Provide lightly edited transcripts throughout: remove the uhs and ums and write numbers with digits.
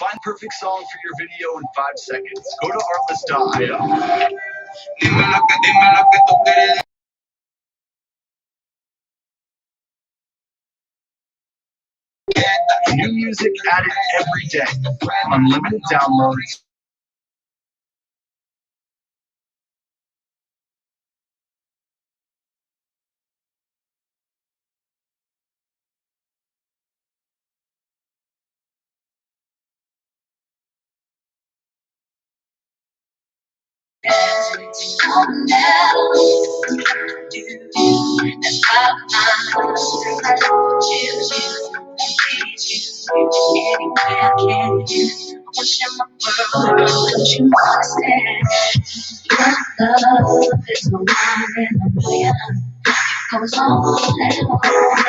Find perfect song for your video in 5 seconds. Go to artlist.io. New music added every day. Unlimited downloads. Love is the one in a million. Goes on and on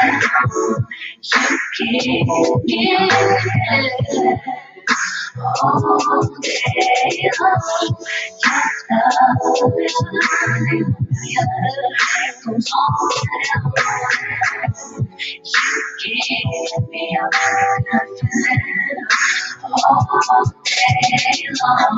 and on. You give me all day long. Your love is the one in a million. Goes on and on. You give me a million all day long.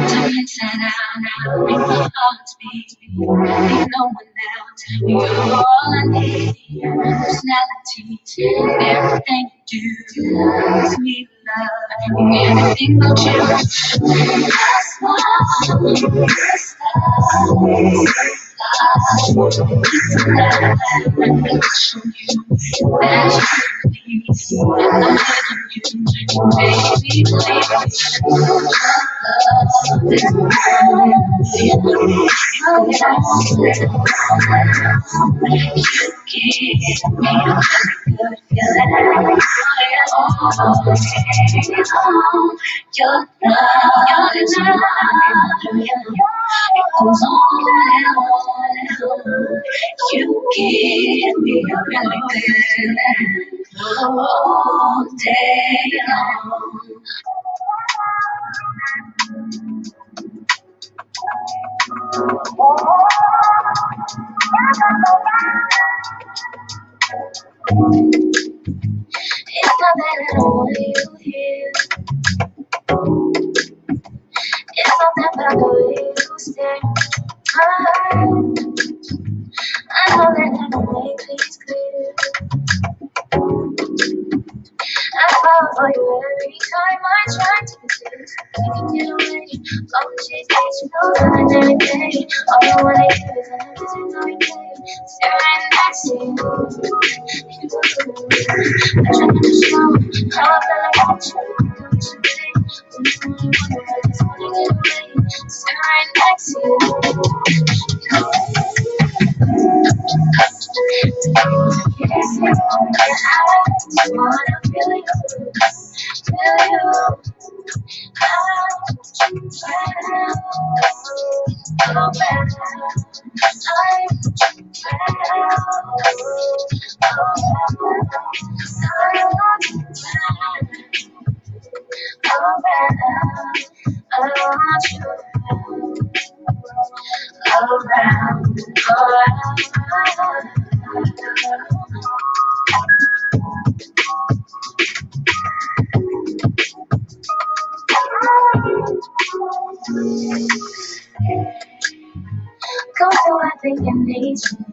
Turn inside out, make my heart beat. Ain't no one else, you're all I need. Personality, everything you do makes me love everything but you. I smile, your style, show you that you please, and I'm begging you, make me believe. Love is mine. You give me a really good feeling. Your love is mine. It goes on and on and on. You give me a really good feeling all day long. It's not that I don't want you here. It's not that, but I know you stay. I know that I don't make things clear. I fall for you every time I try to resist. You can get away from the chase that you know that every day. All you wanna hear is an empty every day. Staring next to you. You go to the moon. I try not to show how I feel like I should do what you say. When you only wonder, I just wanna get away. Staring next to you. Yes, I wanna feel you. Feel you. Go to I think it needs me.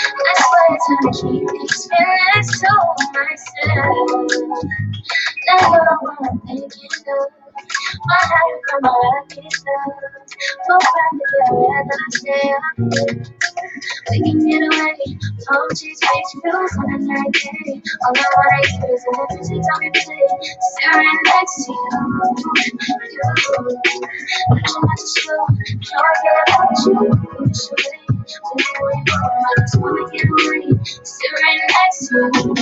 I swear it's gonna keep these feelings to myself. Now you're the one I'm thinking of. My life, come on, peace love. No family, I'd rather stay up. We can get away from these big bills on a night day. All I wanna hear is an empty tummy play. Staring next to you. But you want to show, I care about you. Push away, whenever you go, I just wanna get away. Staring next to you.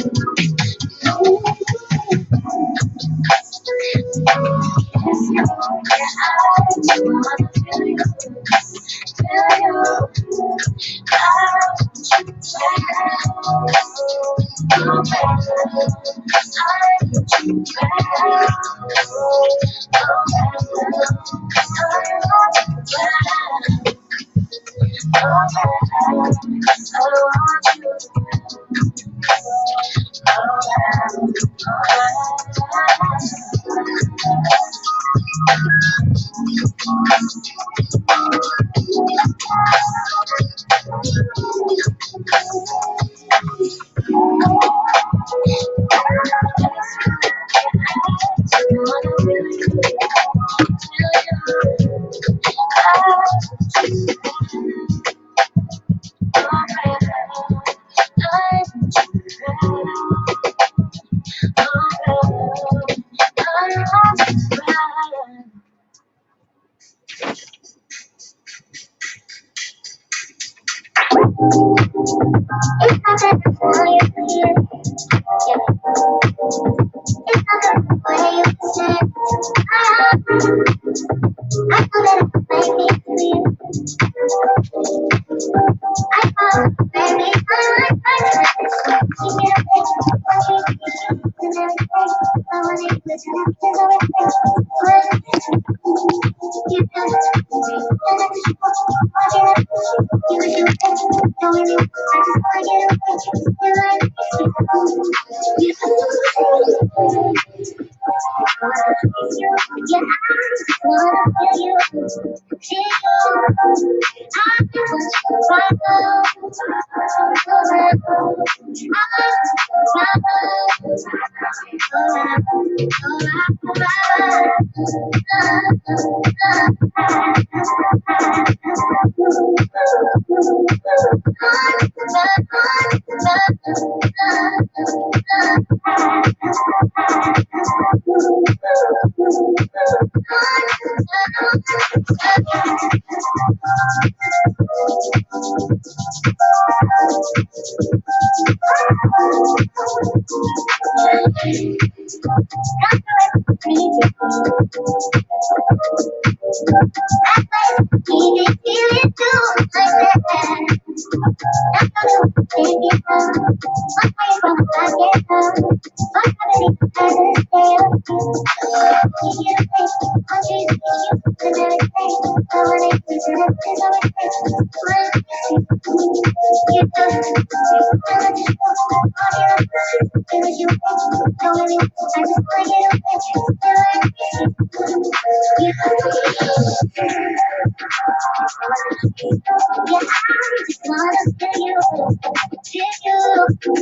Yes, you, yeah, I just wanna feel you. Feel you.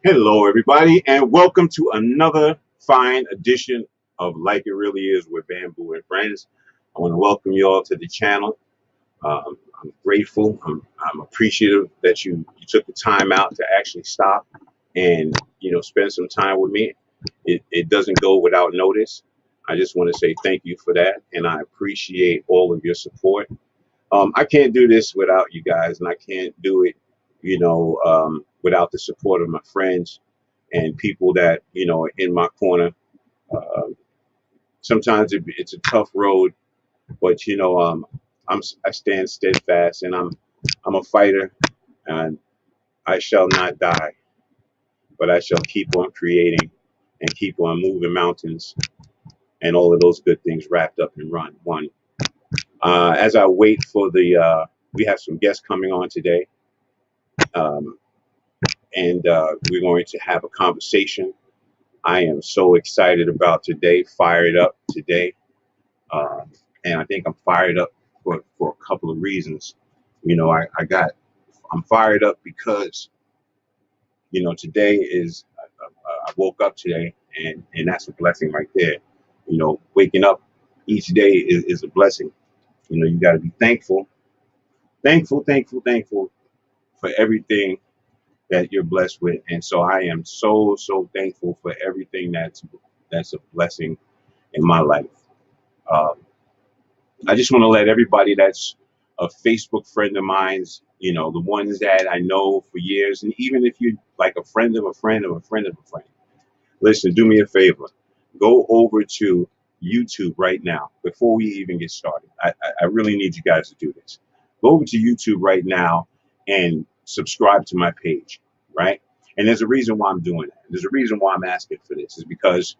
Hello, everybody, and welcome to another fine edition of Like It Really Is with Bamboo and Friends. I want to welcome you all to the channel. I'm grateful. I'm appreciative that you took the time out to actually stop and spend some time with me. It doesn't go without notice. I just want to say thank you for that, and I appreciate all of your support. I can't do this without you guys, and I can't do it, without the support of my friends and people that are in my corner. Uh, Sometimes it's a tough road, but I stand steadfast, and I'm a fighter, and I shall not die, but I shall keep on creating and keep on moving mountains and all of those good things wrapped up in run one. As I wait for we have some guests coming on today. Um, and we're going to have a conversation. I am so excited about today, fired up today, and I think I'm fired up for a couple of reasons. I'm fired up because today is I woke up today, and that's a blessing right there. Waking up each day is a blessing. You got to be thankful, thankful for everything that you're blessed with. And so I am so thankful for everything that's a blessing in my life. Um, I just want to let everybody that's a Facebook friend of mine's, the ones that I know for years, and even if you like a friend of a friend of a friend of a friend, listen, do me a favor. Go over to YouTube right now before we even get started. I really need you guys to do this. Go over to YouTube right now and subscribe to my page, right? And there's a reason why I'm doing that. There's a reason why I'm asking for this is because,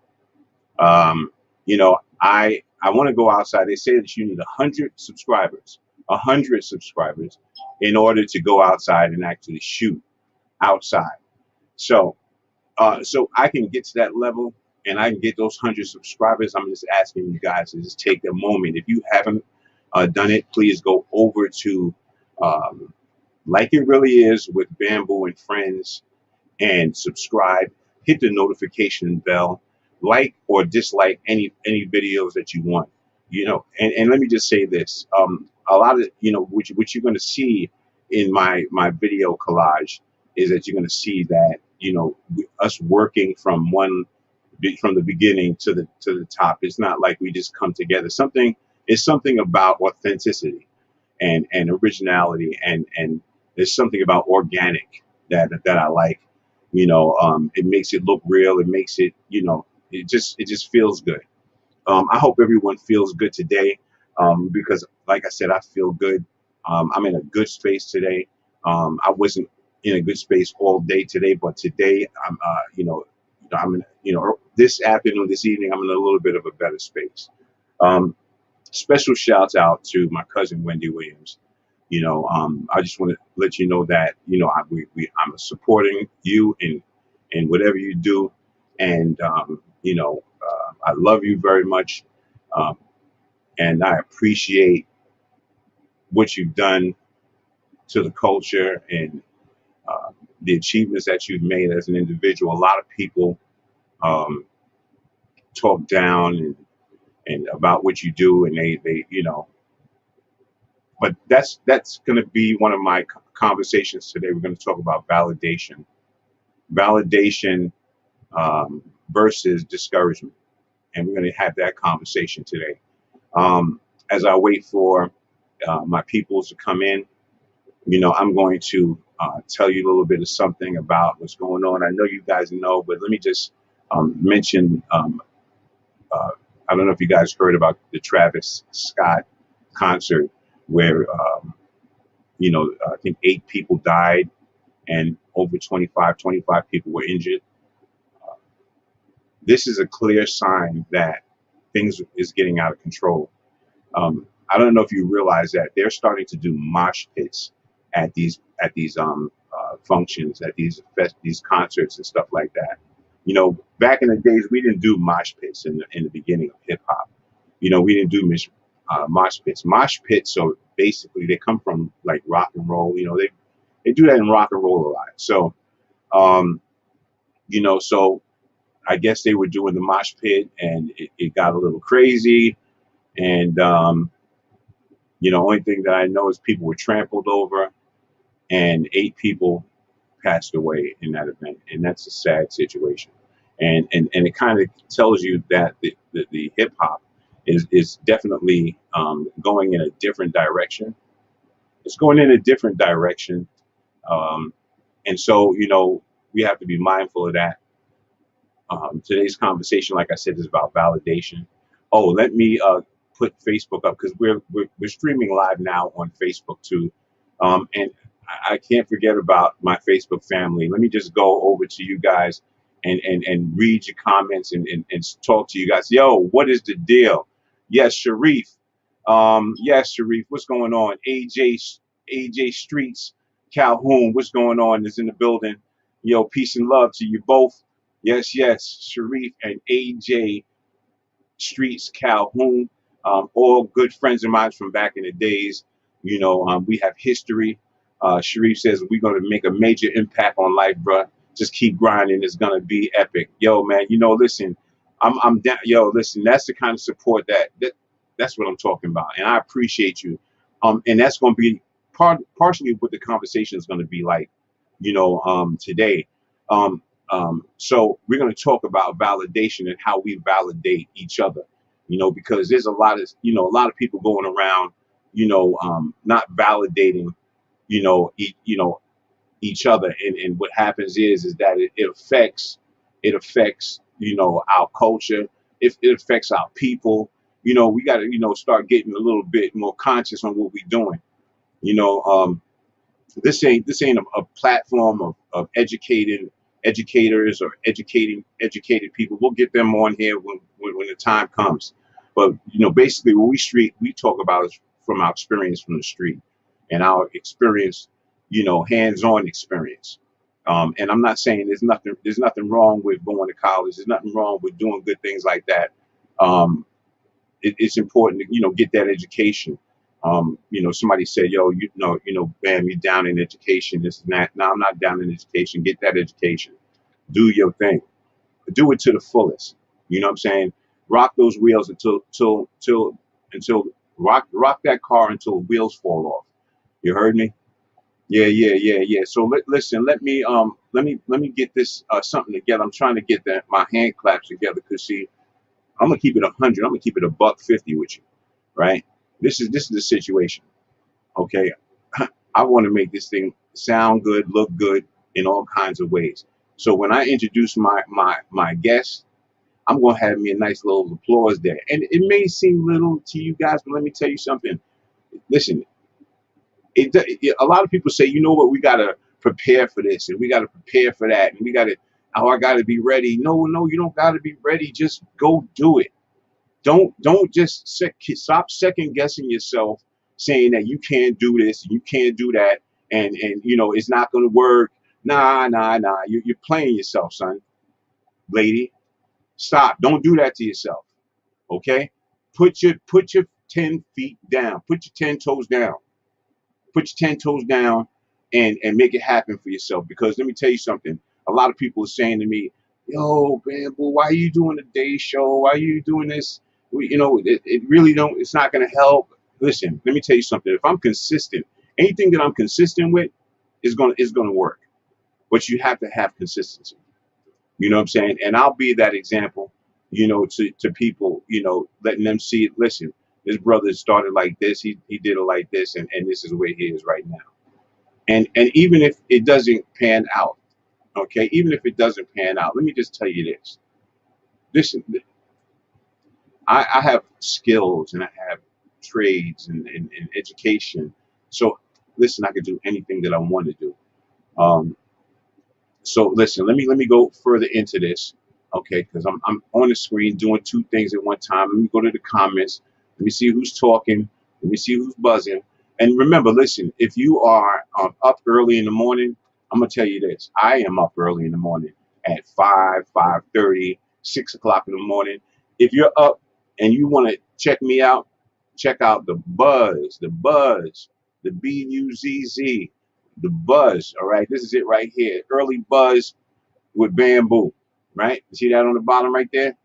I want to go outside. They say that you need 100 subscribers in order to go outside and actually shoot outside. So, so I can get to that level and I can get those 100 subscribers. I'm just asking you guys to just take a moment. If you haven't done it, please go over to Like It Really Is with Bamboo and Friends and subscribe. Hit the notification bell. Like or dislike any videos that you want. And let me just say this. A lot of what you're going to see in my video collage is that you're going to see that us working from the beginning to the top. It's not like we just come together. It's something about authenticity and originality, and there's something about organic that I like. It makes it look real. It makes it it just feels good. I hope everyone feels good today, because like I said, I feel good. I'm in a good space today. I wasn't in a good space all day today, but today I'm in, this afternoon, this evening, I'm in a little bit of a better space. Um, Special shouts out to my cousin Wendy Williams. I just want to let you know that I'm supporting you in whatever you do, and I love you very much, um, and I appreciate what you've done to the culture and uh, the achievements that you've made as an individual. A lot of people um, talk down and about what you do, and they but that's going to be one of my conversations today. We're going to talk about validation versus discouragement, and we're going to have that conversation today. As I wait for my peoples to come in, I'm going to tell you a little bit of something about what's going on. I know you guys know, but let me just mention. Uh, I don't know if you guys heard about the Travis Scott concert, where I think 8 people died and over 25 people were injured. This is a clear sign that things is getting out of control. I don't know if you realize that they're starting to do mosh pits at these functions, at these concerts and stuff like that. Back in the days, we didn't do mosh pits in the beginning of hip hop. We didn't do mosh pits. Mosh pits, so basically they come from like rock and roll. They do that in rock and roll a lot. So um, So I guess they were doing the mosh pit, and it got a little crazy. And only thing that I know is people were trampled over, and 8 people passed away in that event, and that's a sad situation. And it kind of tells you that the hip hop is definitely going in a different direction. It's going in a different direction, um, and so we have to be mindful of that. Today's conversation, like I said, is about validation. Oh, let me put Facebook up because we're streaming live now on Facebook too, and I can't forget about my Facebook family. Let me just go over to you guys and read your comments and talk to you guys. Yo, what is the deal? Yes, Sharif. Yes, Sharif. What's going on? AJ Streets Calhoun. What's going on? Is in the building. Yo, peace and love to you both. Yes, yes, Sharif and AJ Streets Calhoun, all good friends of mine from back in the days. We have history. Sharif says we're going to make a major impact on life, bruh. Just keep grinding. It's going to be epic. Yo, man, listen, I'm down. Yo, listen, that's the kind of support that's what I'm talking about. And I appreciate you. And that's going to be partially what the conversation is going to be like, today. So we're going to talk about validation and how we validate each other, because there's a lot of people going around, not validating, each other. And what happens is that it affects, our culture. It affects our people. We got to, start getting a little bit more conscious on what we're doing. You know, this ain't a platform of educators or educated people. We'll get them on here when the time comes. But basically, what we talk about is from our experience from the street and our experience, hands-on experience. And I'm not saying there's nothing wrong with going to college. There's nothing wrong with doing good things like that. Um, it's important to get that education. Somebody said, yo, bam, you're down in education, this and that. No, I'm not down in education. Get that education. Do your thing. Do it to the fullest. You know what I'm saying? Rock those wheels until rock that car until the wheels fall off. You heard me? Yeah, yeah, yeah, yeah. So listen, let me get this something together. I'm trying to get my hand claps together because see, I'm gonna keep it 100. I'm gonna keep it a $150 with you, right? This is the situation. Okay, I want to make this thing sound good, look good in all kinds of ways. So when I introduce my guest, I'm gonna have me a nice little applause there. And it may seem little to you guys, but let me tell you something. Listen, a lot of people say, you know what, we gotta prepare for this and we gotta prepare for that and I gotta be ready. No, you don't gotta be ready. Just go do it. Don't just stop second guessing yourself, saying that you can't do this, you can't do that, and it's not going to work. Nah. You're playing yourself, son, lady. Stop. Don't do that to yourself. Okay? Put your 10 feet down. Put your 10 toes down. Put your 10 toes down, and make it happen for yourself. Because let me tell you something. A lot of people are saying to me, "Yo, Bamboo, why are you doing a day show? Why are you doing this? It really don't. It's not going to help." Listen, let me tell you something. If I'm consistent, anything that I'm consistent with is gonna work. But you have to have consistency. You know what I'm saying? And I'll be that example. To people. Letting them see. Listen, this brother started like this. He did it like this, and this is where he is right now. And even if it doesn't pan out, okay. Even if it doesn't pan out, let me just tell you this. Listen, I have skills and I have trades and education. So listen, I can do anything that I want to do. Um, so listen, let me go further into this, okay? Because I'm on the screen doing 2 things at one time. Let me go to the comments. Let me see who's talking. Let me see who's buzzing. And remember, listen, if you are up early in the morning, I'm gonna tell you this. I am up early in the morning at 5:30, 6 o'clock in the morning. If you're up and you want to check me out, check out the Buzz, the Buzz, the Buzz. All right, this is it right here. Early Buzz with Bamboo, right? You see that on the bottom right there?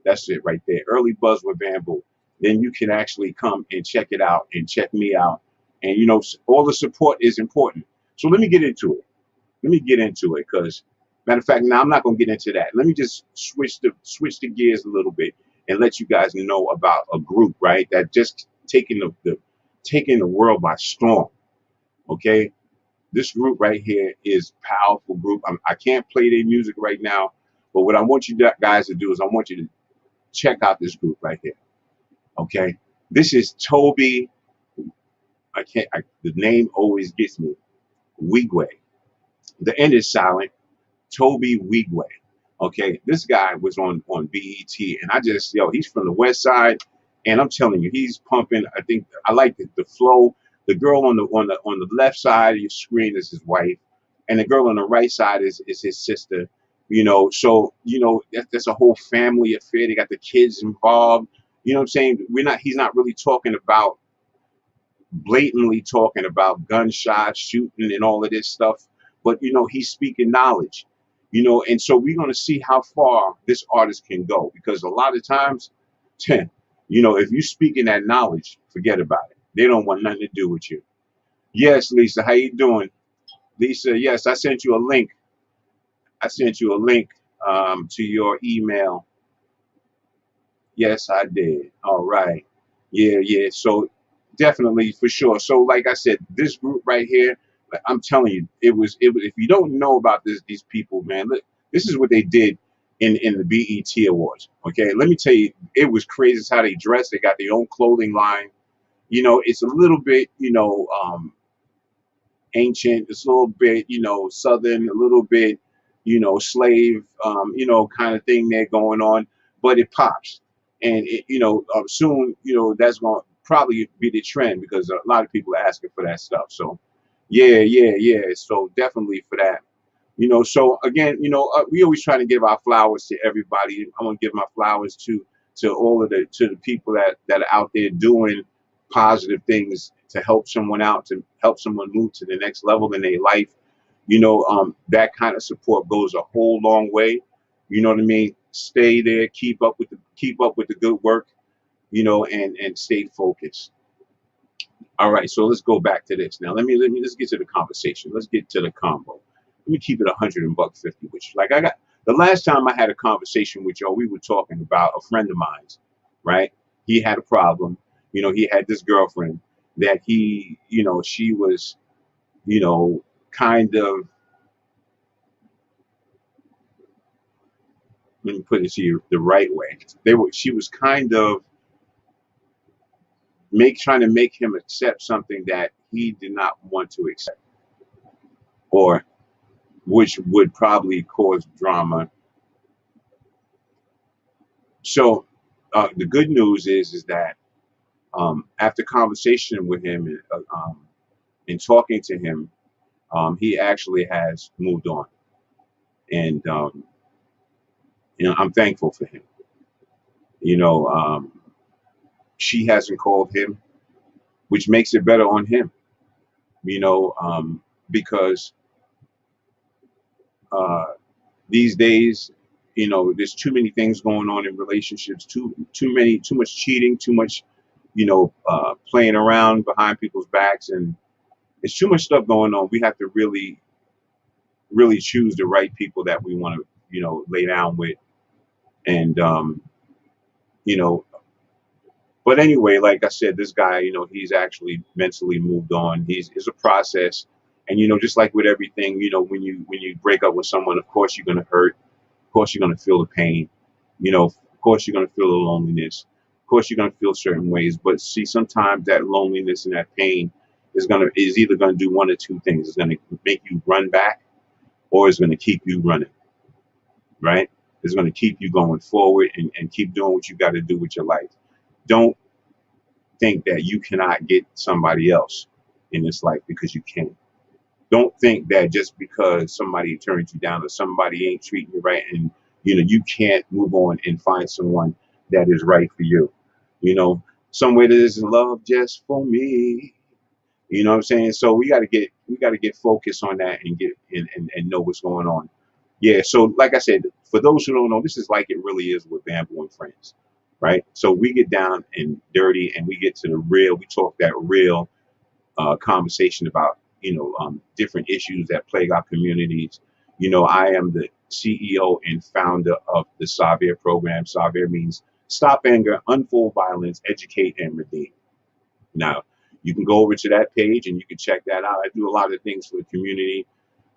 That's it right there. Early Buzz with Bamboo. Then you can actually come and check it out and check me out. And you know, all the support is important. So let me get into it. Let me get into it because, matter of fact, now I'm not gonna get into that. Let me just switch the gears a little bit and let you guys know about a group, right? That just taking the world by storm. Okay, this group right here is a powerful group. I can't play their music right now, but what I want you guys to do is I want you to check out this group right here. Okay, this is Toby. The name always gets me. Wigwe. The N is silent. Toby Wigwe. Okay, this guy was on BET, and he's from the West Side, and I'm telling you, he's pumping. I think I like the flow. The girl on the left side of your screen is his wife, and the girl on the right side is his sister. You know, so you know that's a whole family affair. They got the kids involved. You know what I'm saying? He's not really blatantly talking about gunshots, shooting, and all of this stuff. But you know, he's speaking knowledge. You know, and so we're gonna see how far this artist can go, because a lot of times, you know, if you speak in that knowledge, forget about it. They don't want nothing to do with you. Yes, Lisa, how you doing? Lisa, yes, I sent you a link. I sent you a link to your email. Yes, I did. All right. Yeah. So definitely, for sure. So like I said, this group right here, like, I'm telling you, it was. If you don't know about these people, man, look, this is what they did in the BET Awards. Okay, let me tell you, it was crazy. It's how they dressed. They got their own clothing line. You know, it's a little bit, you know, ancient. It's a little bit, you know, Southern, a little bit, you know, slave, you know, kind of thing there going on. But it pops, and you know, soon, you know, that's going to probably be the trend, because a lot of people are asking for that stuff. So, yeah. So definitely for that. You know, so again, you know, we always try to give our flowers to everybody. I want to give my flowers to all of the people that are out there doing positive things to help someone out, to help someone move to the next level in their life. You know, that kind of support goes a whole long way. You know what I mean? Stay there, keep up with the good work, you know, and stay focused. All right, so let's go back to this now. Let's get to the conversation. Let's get to the combo. Let me keep it 100 and $150, which, like, I got the last time I had a conversation with y'all, we were talking about a friend of mine's, right? He had a problem. You know, he had this girlfriend that you know, she was, you know, kind of, let me put it to you the right way. She was kind of trying to make him accept something that he did not want to accept, or which would probably cause drama. So the good news is that after conversation with him and talking to him, he actually has moved on, and you know, I'm thankful for him. You know, she hasn't called him, which makes it better on him. You know, because these days, you know, there's too many things going on in relationships. Too much cheating, too much, you know, playing around behind people's backs, and there's too much stuff going on. We have to really choose the right people that we want to, you know, lay down with, and you know. But anyway, like I said, this guy, you know, he's actually mentally moved on. It's a process, and you know, just like with everything, you know, when you break up with someone, of course you're gonna hurt. Of course you're gonna feel the pain. You know, of course you're gonna feel the loneliness. Of course you're gonna feel certain ways. But see, sometimes that loneliness and that pain is either gonna do one or two things. It's gonna make you run back, or it's gonna keep you running. Right? It's gonna keep you going forward and keep doing what you got to do with your life. Don't think that you cannot get somebody else in this life, because you can. Don't think that just because somebody turns you down or somebody ain't treating you right, and you know, you can't move on and find someone that is right for you. You know, somewhere that is love just for me. You know what I'm saying? So we got to get focused on that and get and know what's going on. Yeah, so like I said, for those who don't know, this is like it really is with Bamboo and Friends, right? So we get down and dirty and we get to the real, we talk that real conversation about, different issues that plague our communities. I am the CEO and founder of the SAVIR program. SAVIR means Stop Anger, Unfold Violence, Educate, and Redeem. Now, you can go over to that page and you can check that out. I do a lot of things for the community,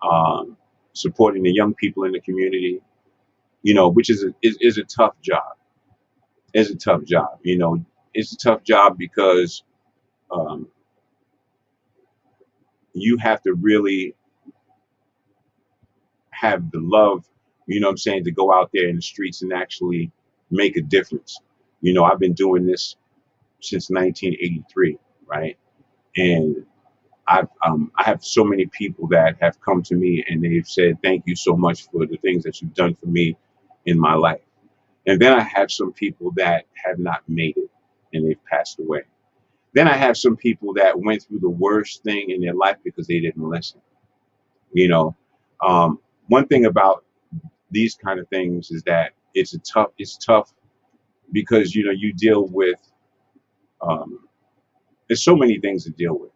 um, supporting the young people in the community, which is a tough job. It's a tough job. It's a tough job because um, you have to really have the love, what I'm saying, to go out there in the streets and actually make a difference. I've been doing this since 1983, right? And I have so many people that have come to me and they've said, thank you so much for the things that you've done for me in my life. And then I have some people that have not made it and they've passed away. Then I have some people that went through the worst thing in their life because they didn't listen. You know, One thing about these kind of things is that it's tough because you deal with um, there's so many things to deal with.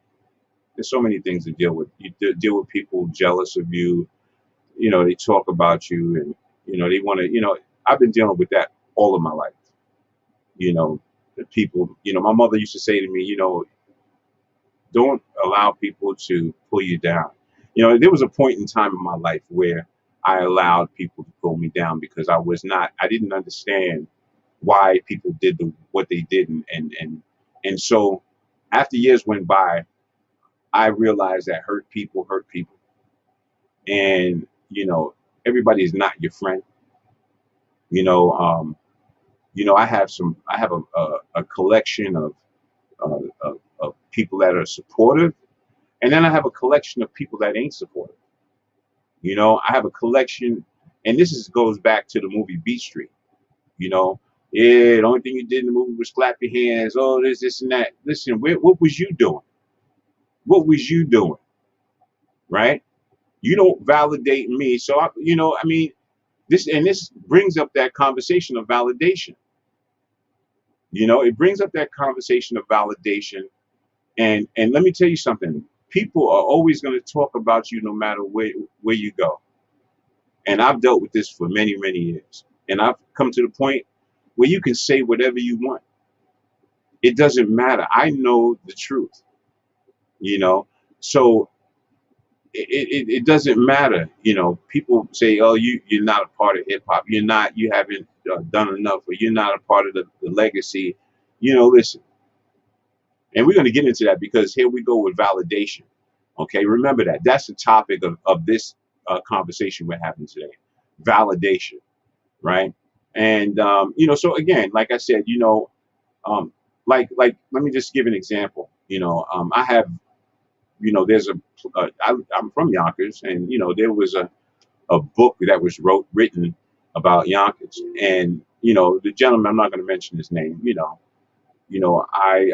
There's so many things to deal with. You deal with people jealous of you. They talk about you, and they want to. I've been dealing with that all of my life. The people. My mother used to say to me, don't allow people to pull you down. There was a point in time in my life where I allowed people to pull me down because I didn't understand why people did what they did, and so after years went by, I realized that hurt people, and everybody is not your friend. You know, um, I have a collection of people that are supportive, and then I have a collection of people that ain't supportive. I have a collection, and goes back to the movie Beat Street. You know, yeah, the only thing you did in the movie was clap your hands. Oh, this, and that. Listen, what was you doing? What was you doing? Right? You don't validate me, so I mean, this brings up that conversation of validation. It brings up that conversation of validation, and let me tell you something. People are always going to talk about you no matter where you go. And I've dealt with this for many, many years. And I've come to the point where you can say whatever you want. It doesn't matter. I know the truth, you know. So it doesn't matter. People say, oh, you're not a part of hip hop. You haven't done enough, or you're not a part of the legacy. Listen, and we're going to get into that because here we go with validation. Okay, remember that. That's the topic of this conversation we're having today. Validation, right? And so again, like I said, um, let me just give an example. I have, there's I'm from Yonkers, and there was a book that was written about Yonkers, and the gentleman, I'm not going to mention his name.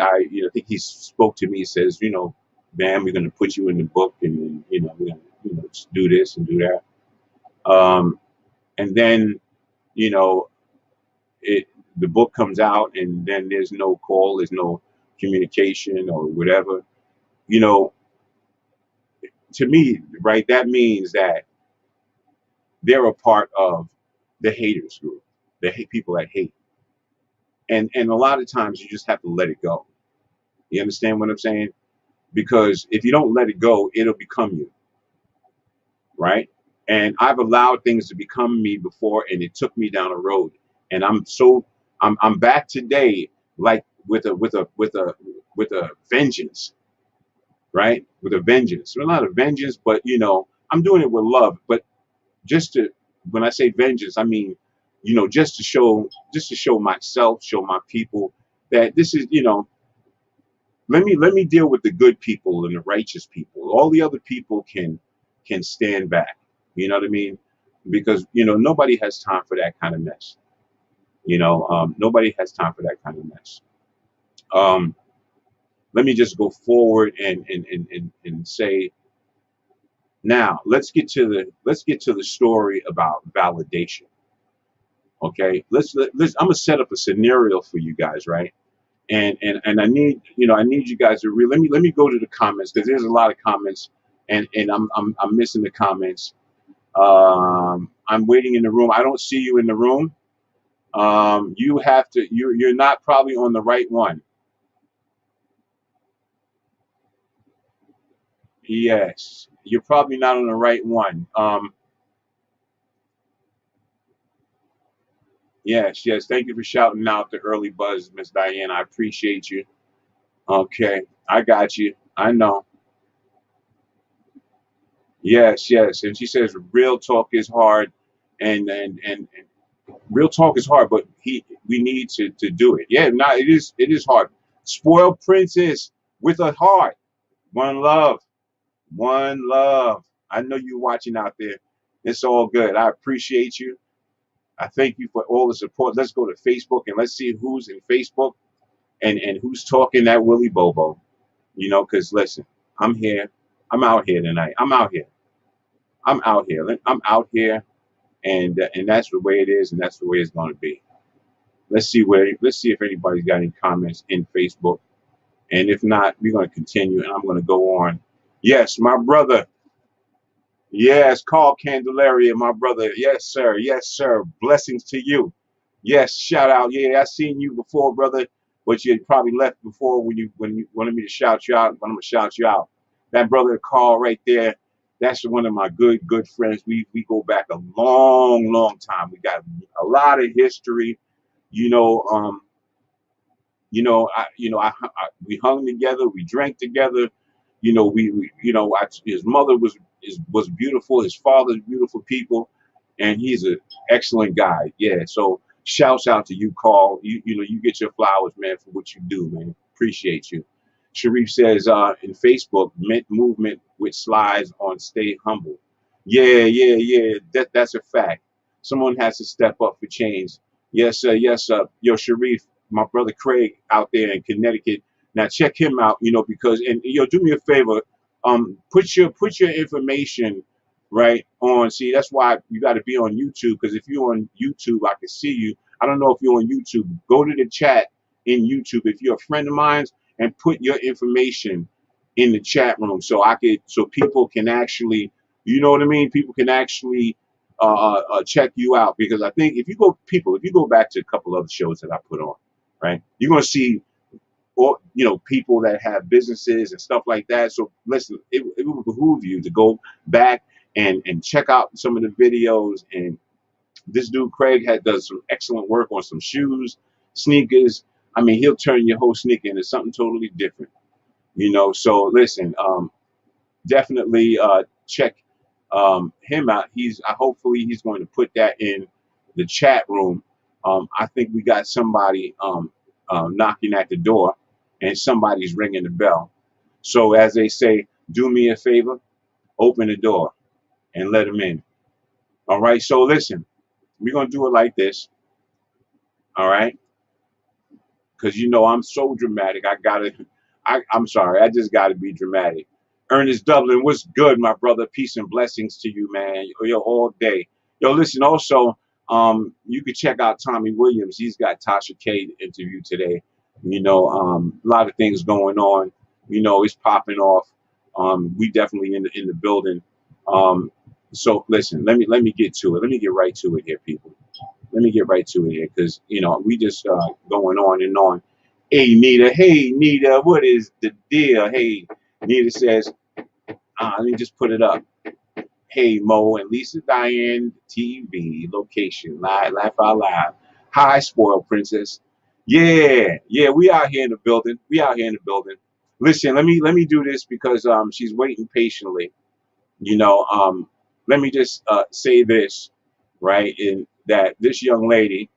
I think he spoke to me. He says, Bam, we're going to put you in the book, and we're going to just do this and do that. And then you know it the book comes out, and then there's no call, there's no communication or whatever. You know, to me, right, that means that they're a part of the haters group, people that hate, and a lot of times you just have to let it go. You understand what I'm saying? Because if you don't let it go, it'll become you, right? And I've allowed things to become me before, and it took me down a road. And I'm back today, like with a vengeance, right? With a vengeance. Well, not a vengeance, but I'm doing it with love. But just to when I say vengeance, I mean, just to show myself, show my people that this is, let me deal with the good people and the righteous people. All the other people can stand back. You know what I mean? Because nobody has time for that kind of mess. Nobody has time for that kind of mess. Um, Let me just go forward and say, Now let's get to the story about validation. Okay, I'm gonna set up a scenario for you guys, right? And I need you guys to really let me go to the comments because there's a lot of comments, and I'm missing the comments. I'm waiting in the room. I don't see you in the room. You have to. You're not probably on the right one. Yes, you're probably not on the right one. Yes, yes. Thank you for shouting out the early buzz, Miss Diane. I appreciate you. Okay, I got you. I know. Yes, yes. And she says real talk is hard, and real talk is hard, but we need to do it. Yeah, no, it is hard. Spoiled princess with a heart. One love. One love. I know you watching out there. It's all good. I appreciate you. I thank you for all the support. Let's go to Facebook and let's see who's in Facebook and who's talking that Willy Bobo. Because listen, I'm here. I'm out here tonight. I'm out here. I'm out here. I'm out here, and that's the way it is, and that's the way it's going to be. Let's see if anybody's got any comments in Facebook, and if not, we're going to continue, and I'm going to go on. Yes, my brother. Yes, Carl Candelaria, my brother. Yes, sir. Yes, sir. Blessings to you. Yes, shout out. Yeah, I seen you before, brother, but you had probably left before when you wanted me to shout you out. But I'm gonna shout you out. That brother Carl right there. That's one of my good friends. We go back a long time. We got a lot of history. You know, we hung together, we drank together. His mother was beautiful, his father's beautiful people, and he's an excellent guy. Yeah, so shouts out to you, Carl. You get your flowers, man, for what you do, man. Appreciate you. Sharif says in Facebook, Mint movement with slides on stay humble. Yeah. That's a fact. Someone has to step up for change. Yes, sir. Yes, sir. Yo, Sharif, my brother Craig out there in Connecticut. Now check him out, because and do me a favor, put your information right on. See, that's why you got to be on YouTube because if you're on YouTube, I can see you. I don't know if you're on YouTube. Go to the chat in YouTube if you're a friend of mine and put your information in the chat room so people can actually, you know what I mean? People can actually check you out because I think if you go back to a couple other shows that I put on, right, you're gonna see or people that have businesses and stuff like that. So listen, it would behoove you to go back and check out some of the videos. And this dude Craig does some excellent work on some shoes, sneakers. I mean, he'll turn your whole sneaker into something totally different. So listen, definitely check him out. Hopefully he's going to put that in the chat room. I think we got somebody knocking at the door and somebody's ringing the bell. So as they say, do me a favor, open the door and let them in. All right. So listen, we're going to do it like this. All right. Because I'm so dramatic. I'm sorry. I just got to be dramatic. Ernest Dublin, what's good, my brother? Peace and blessings to you, man. Yo, all day. Yo, listen, also, you can check out Tommy Williams. He's got Tasha K interview today. A lot of things going on. It's popping off. We definitely in the building. So listen, let me get to it. Let me get right to it here, people. Let me get right to it here because we just going on and on. Hey Nita, what is the deal? Hey, Nita says, let me just put it up. Hey Mo and Lisa Diane TV location laugh out loud. Hi, spoiled princess. Yeah, we out here in the building. Listen, let me do this because she's waiting patiently. Let me just say this, right? In that this young lady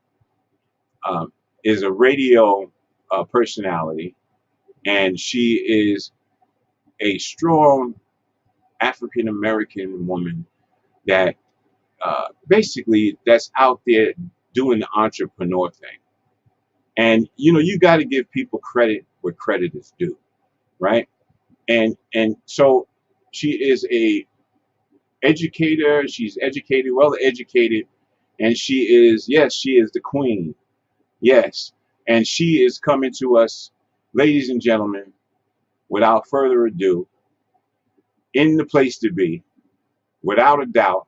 is a radio personality, and she is a strong African American woman that basically that's out there doing the entrepreneur thing. And you got to give people credit where credit is due, right? And so she is a educator. She's educated, well educated, and she is, yes, she is the queen. Yes, and she is coming to us, ladies and gentlemen, without further ado, in the place to be, without a doubt.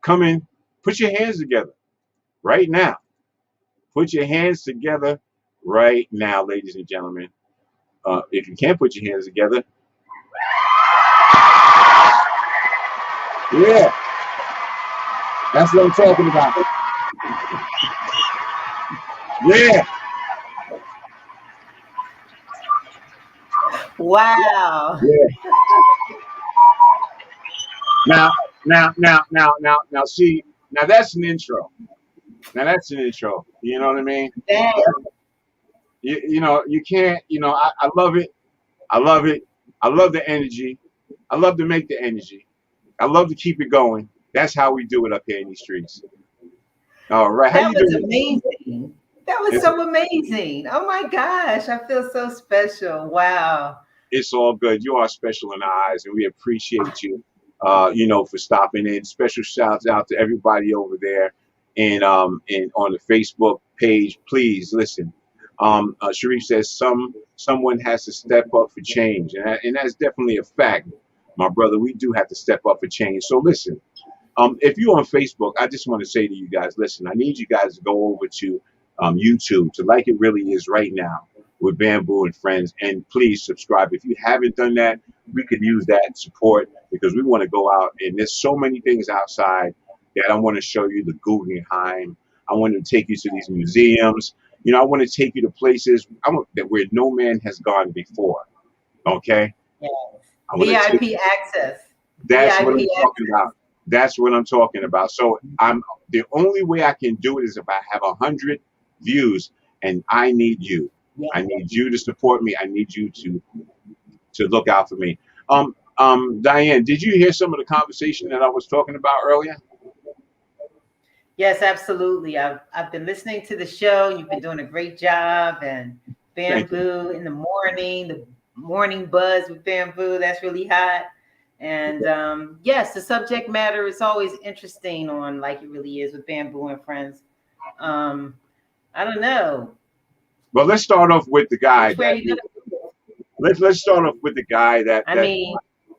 Come in, put your hands together right now. Put your hands together right now, ladies and gentlemen. If you can't put your hands together, yeah, that's what I'm talking about. Yeah. Wow. Yeah. Now, see, now that's an intro. Now that's an intro. You know what I mean? Damn. You know, you can't, I love it. I love it. I love the energy. I love to make the energy. I love to keep it going. That's how we do it up here in these streets. All right. How That you was doing? amazing. That was so amazing. Oh my gosh. I feel so special. Wow. It's all good. You are special in our eyes, and we appreciate you, for stopping in. Special shouts out to everybody over there and on the Facebook page. Please listen. Sharif says someone has to step up for change, and that's definitely a fact, my brother. We do have to step up for change. So listen, if you're on Facebook, I just want to say to you guys, listen, I need you guys to go over to YouTube to Like It Really Is right now with Bamboo and Friends, and please subscribe. If you haven't done that, we could use that support because we want to go out, and there's so many things outside that I want to show you. The Guggenheim. I want to take you to these museums. I want to take you to places that where no man has gone before. Okay? Yes. I want to VIP access. That's VIP what I'm talking about. That's what I'm talking about. So the only way I can do it is if I have 100 views, and I need you. Yeah. I need you to support me. I need you to look out for me. Diane, did you hear some of the conversation that I was talking about earlier? Yes, absolutely. I've been listening to the show. You've been doing a great job, and Bamboo in the morning buzz with Bamboo, that's really hot. And yes, the subject matter is always interesting on Like It Really Is with Bamboo and Friends. I don't know. Well, let's start off with the guy. Let's start off with the guy that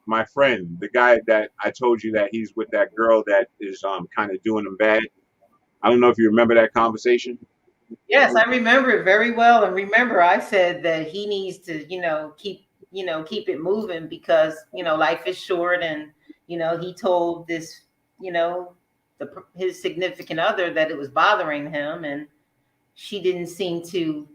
my friend, the guy that I told you that he's with that girl that is kind of doing him bad. I don't know if you remember that conversation. Yes, I remember it very well. And remember, I said that he needs to, keep it moving because, life is short. And, he told this, his significant other that it was bothering him. And she didn't seem to,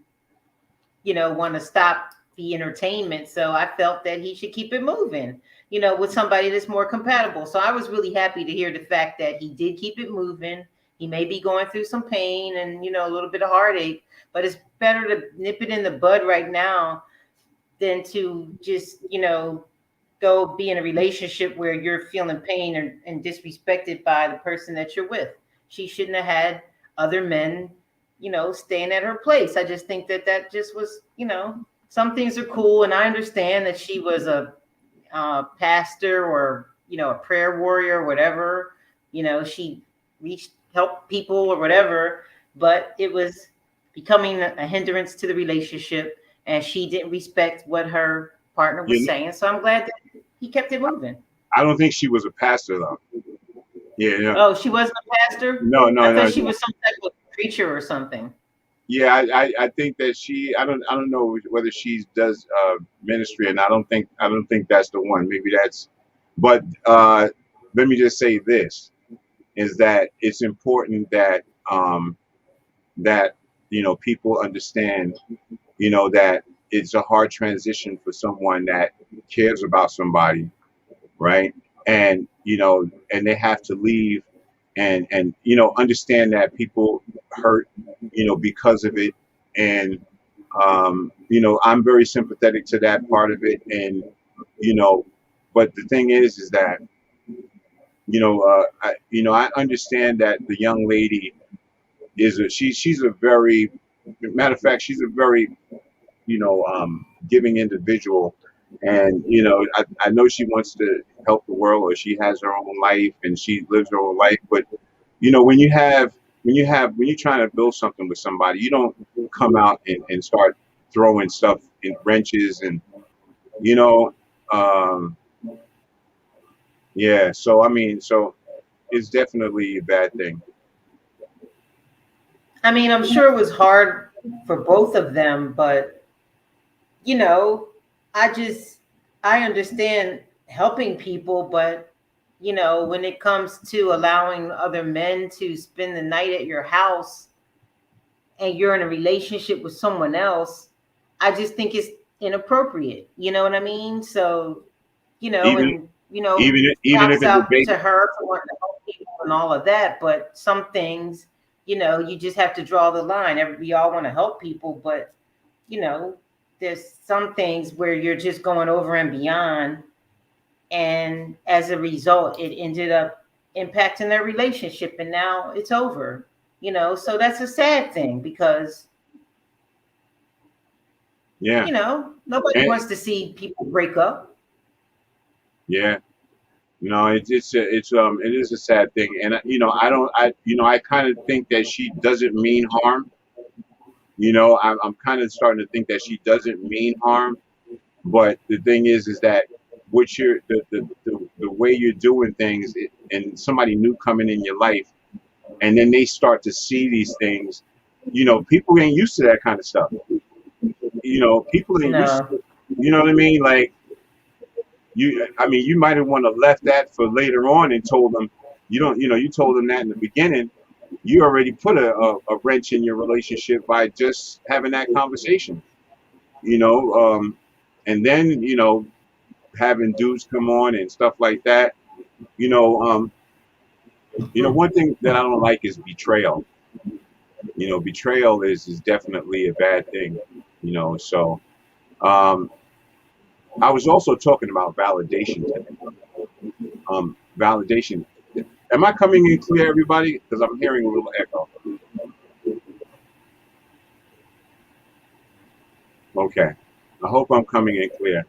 want to stop the entertainment. So I felt that he should keep it moving, with somebody that's more compatible. So I was really happy to hear the fact that he did keep it moving. He may be going through some pain and, a little bit of heartache, but it's better to nip it in the bud right now than to just, go be in a relationship where you're feeling pain and disrespected by the person that you're with. She shouldn't have had other men, staying at her place. I just think that just was, some things are cool. And I understand that she was a pastor or, a prayer warrior or whatever, she help people or whatever, but it was becoming a hindrance to the relationship, and she didn't respect what her partner was saying. So I'm glad that he kept it moving. I don't think she was a pastor though. Yeah. Oh, she wasn't a pastor? No. I thought she was some type of preacher or something. Yeah, I think that I don't know whether she does ministry, and I don't think that's the one. Maybe that's, but let me just say this. Is that it's important that people understand, that it's a hard transition for someone that cares about somebody, right? And and they have to leave, and understand that people hurt, because of it, and I'm very sympathetic to that part of it, and but the thing is that. I understand that the young lady she's a very, matter of fact, she's a very, giving individual, And I know she wants to help the world, or she has her own life and she lives her own life. But when you're trying to build something with somebody, you don't come out and start throwing stuff in wrenches and you know um yeah. So I mean, so it's definitely a bad thing. I mean, I'm sure it was hard for both of them, but you know, I just I understand helping people, but when it comes to allowing other men to spend the night at your house and you're in a relationship with someone else, I just think it's inappropriate. You know what I mean? So, even and even if props it's a out base. to her for wanting to help people and all of that. But some things, you just have to draw the line. We all want to help people, but you know, there's some things where you're just going over and beyond, and as a result, it ended up impacting their relationship, and now it's over. So that's a sad thing because Yeah. nobody And wants to see people break up. yeah. No, it is a sad thing, and I don't I kind of think that she doesn't mean harm. I'm kind of starting to think that she doesn't mean harm, but the thing is that what you're the way you're doing things, and somebody new coming in your life, and then they start to see these things. People ain't used to that kind of stuff. People ain't used No. to, you know what I mean? Like I mean, you might have want to left that for later on and told them, you told them that in the beginning. You already put a wrench in your relationship by just having that conversation, you know, and then, having dudes come on and stuff like that. You know, um, one thing that I don't like is betrayal. Betrayal is definitely a bad thing, so, um, I was also talking about validation today. Validation. Am I coming in clear, everybody? Because I'm hearing a little echo. Okay. I hope I'm coming in clear.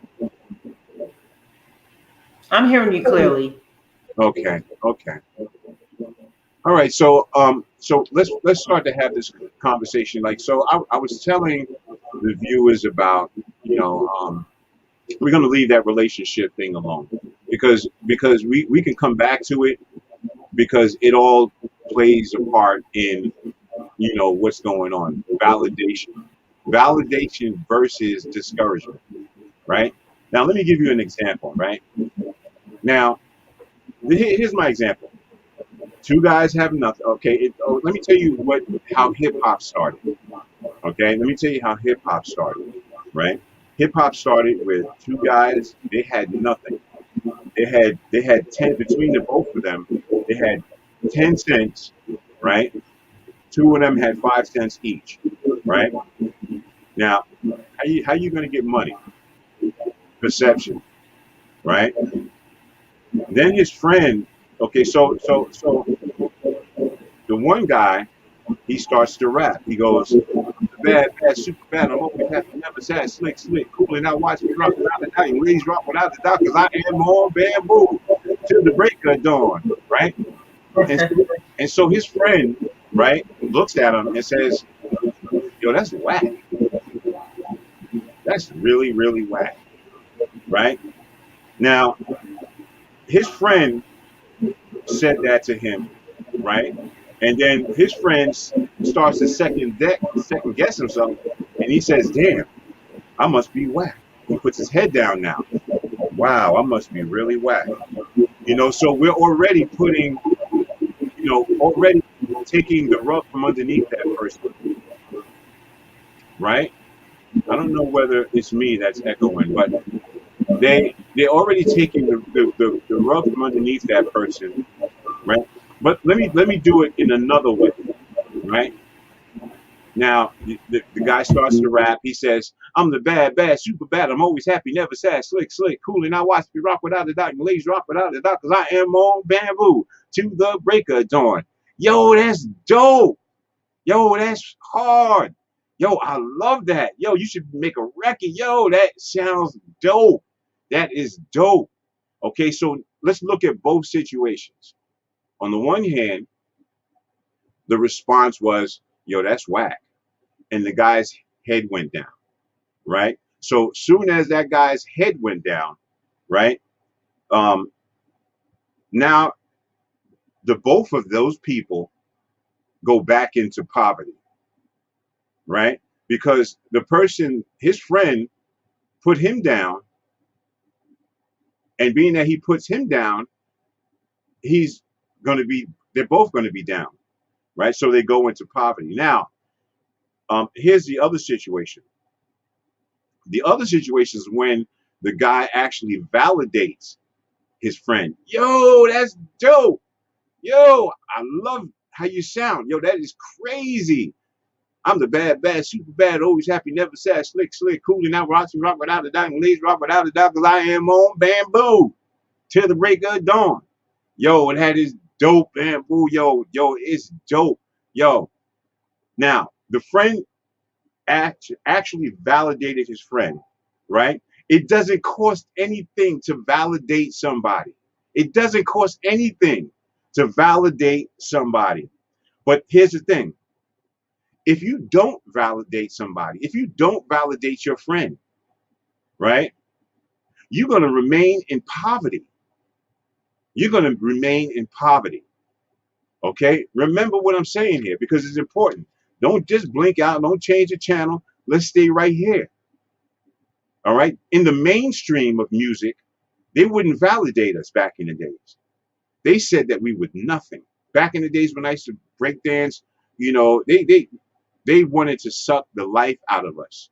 I'm hearing you clearly. Okay. Okay. All right. So let's start to have this conversation. Like, so I was telling the viewers about, we're going to leave that relationship thing alone because we can come back to it because it all plays a part in what's going on. Validation versus discouragement, right? Now let me give you an example. Right now, here's my example. Two guys have nothing. Okay, let me tell you how hip hop started. Okay, let me tell you how hip hop started. Right, hip hop started with two guys. They had nothing. They had 10 between the both of them. They had 10 cents. Right, two of them had 5 cents each. Right, now how you gonna get money? Perception. Right. Then his friend. Okay, so the one guy, he starts to rap. He goes, bad, bad, super bad. I'm always happy, never sad, slick, slick, cool, and I watch me rock without the night, and ladies rock without the dark, because I am more bamboo till the break of dawn, right? And and so his friend, right, looks at him and says, yo, that's whack. That's really, really whack, right? Now, his friend said that to him, right? And then his friend starts to second guess himself, and he says, "Damn, I must be whack." He puts his head down now. Wow, I must be really whack. So we're already already taking the rug from underneath that person, right? I don't know whether it's me that's echoing, but they're already taking the rug from underneath that person, right? But let me do it in another way, right? Now the guy starts to rap. He says, "I'm the bad, bad, super bad. I'm always happy, never sad, slick, slick, cool, and I watch me rock without a doubt, and ladies rock without a doubt, because I am on bamboo to the break of dawn." Yo, that's dope. Yo, that's hard. Yo, I love that. Yo, you should make a record. Yo, that sounds dope. That is dope. Okay, so let's look at both situations. On the one hand, the response was, yo, that's whack. And the guy's head went down, right? So soon as that guy's head went down, right? Now the both of those people go back into poverty, right? Because the person, his friend, put him down, and being that he puts him down, he's going to be, they're both going to be down, right? So they go into poverty. Now, here's the other situation. The other situation is when the guy actually validates his friend. Yo, that's dope. Yo, I love how you sound. Yo, that is crazy. I'm the bad, super bad, always happy, never sad, slick, cooling out, rocking, rock without a doubt, and lazy rock without a doubt, because I am on bamboo till the break of dawn. Yo, it had this dope bamboo. Yo, it's dope. Yo, now the friend actually validated his friend, right? It doesn't cost anything to validate somebody. It doesn't cost anything to validate somebody. But here's the thing. If you don't validate somebody, if you don't validate your friend, right, you're going to remain in poverty. You're going to remain in poverty. Okay? Remember what I'm saying here, because it's important. Don't just blink out. Don't change the channel. Let's stay right here. All right? In the mainstream of music, they wouldn't validate us back in the days. They said that we were nothing. Back in the days when I used to break dance, you know, they wanted to suck the life out of us.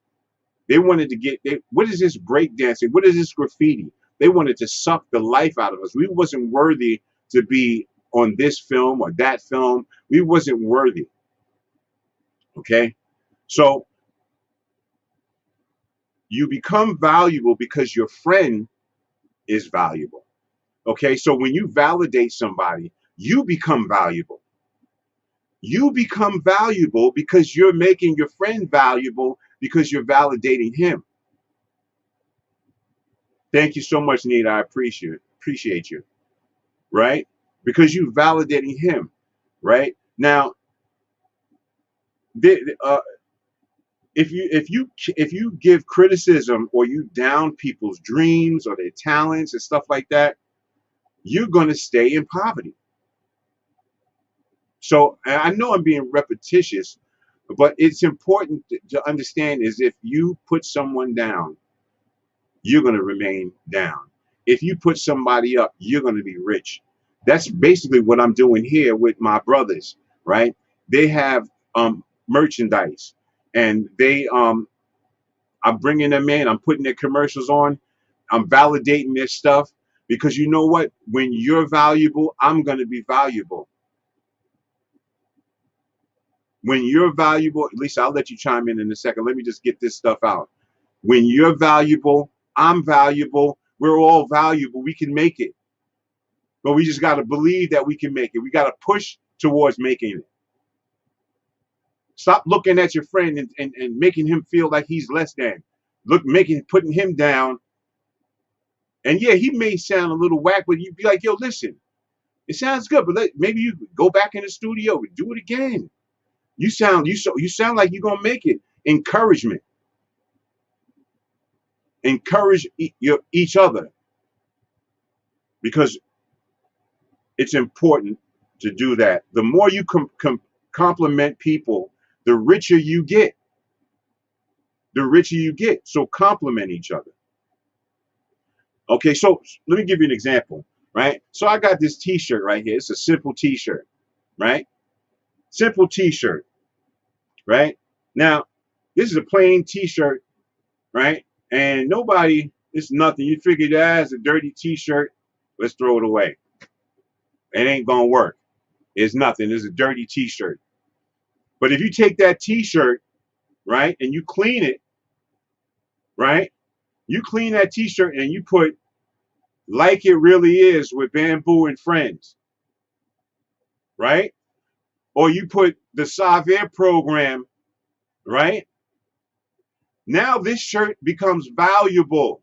They wanted to get, what is this break dancing? What is this graffiti? They wanted to suck the life out of us. We wasn't worthy to be on this film or that film. We wasn't worthy. Okay? So you become valuable because your friend is valuable. Okay? So when you validate somebody, you become valuable. You become valuable because you're making your friend valuable because you're validating him. Thank you so much, Nita. I appreciate you. Right? Because you're validating him. Right? Now, if you give criticism or you down people's dreams or their talents and stuff like that, you're going to stay in poverty. So I know I'm being repetitious, but it's important to understand is if you put someone down, you're going to remain down. If you put somebody up, you're going to be rich. That's basically what I'm doing here with my brothers, right? They have merchandise, and I'm bringing them in. I'm putting their commercials on. I'm validating their stuff because you know what? When you're valuable, I'm going to be valuable. When you're valuable, at least I'll let you chime in a second. Let me just get this stuff out. When you're valuable, I'm valuable. We're all valuable. We can make it. But we just got to believe that we can make it. We got to push towards making it. Stop looking at your friend and making him feel like he's less than. Putting him down. And yeah, he may sound a little whack, but you'd be like, yo, listen, it sounds good, but maybe you go back in the studio and do it again. You sound like you're gonna make it. Encouragement. Encourage each other, because it's important to do that. The more you compliment people, the richer you get. The richer you get. So compliment each other. Okay, so let me give you an example, right? So I got this t-shirt right here. It's a simple t-shirt, right? Simple t-shirt, right? Now, this is a plain t-shirt, right? And it's nothing. You figure that it's a dirty t-shirt, let's throw it away. It ain't gonna work. It's nothing. It's a dirty t-shirt. But if you take that t-shirt, right, and you clean it, right? You clean that t-shirt and you put Like It Really Is with Bamboo and Friends, right? Or you put the Savere program, right? Now this shirt becomes valuable.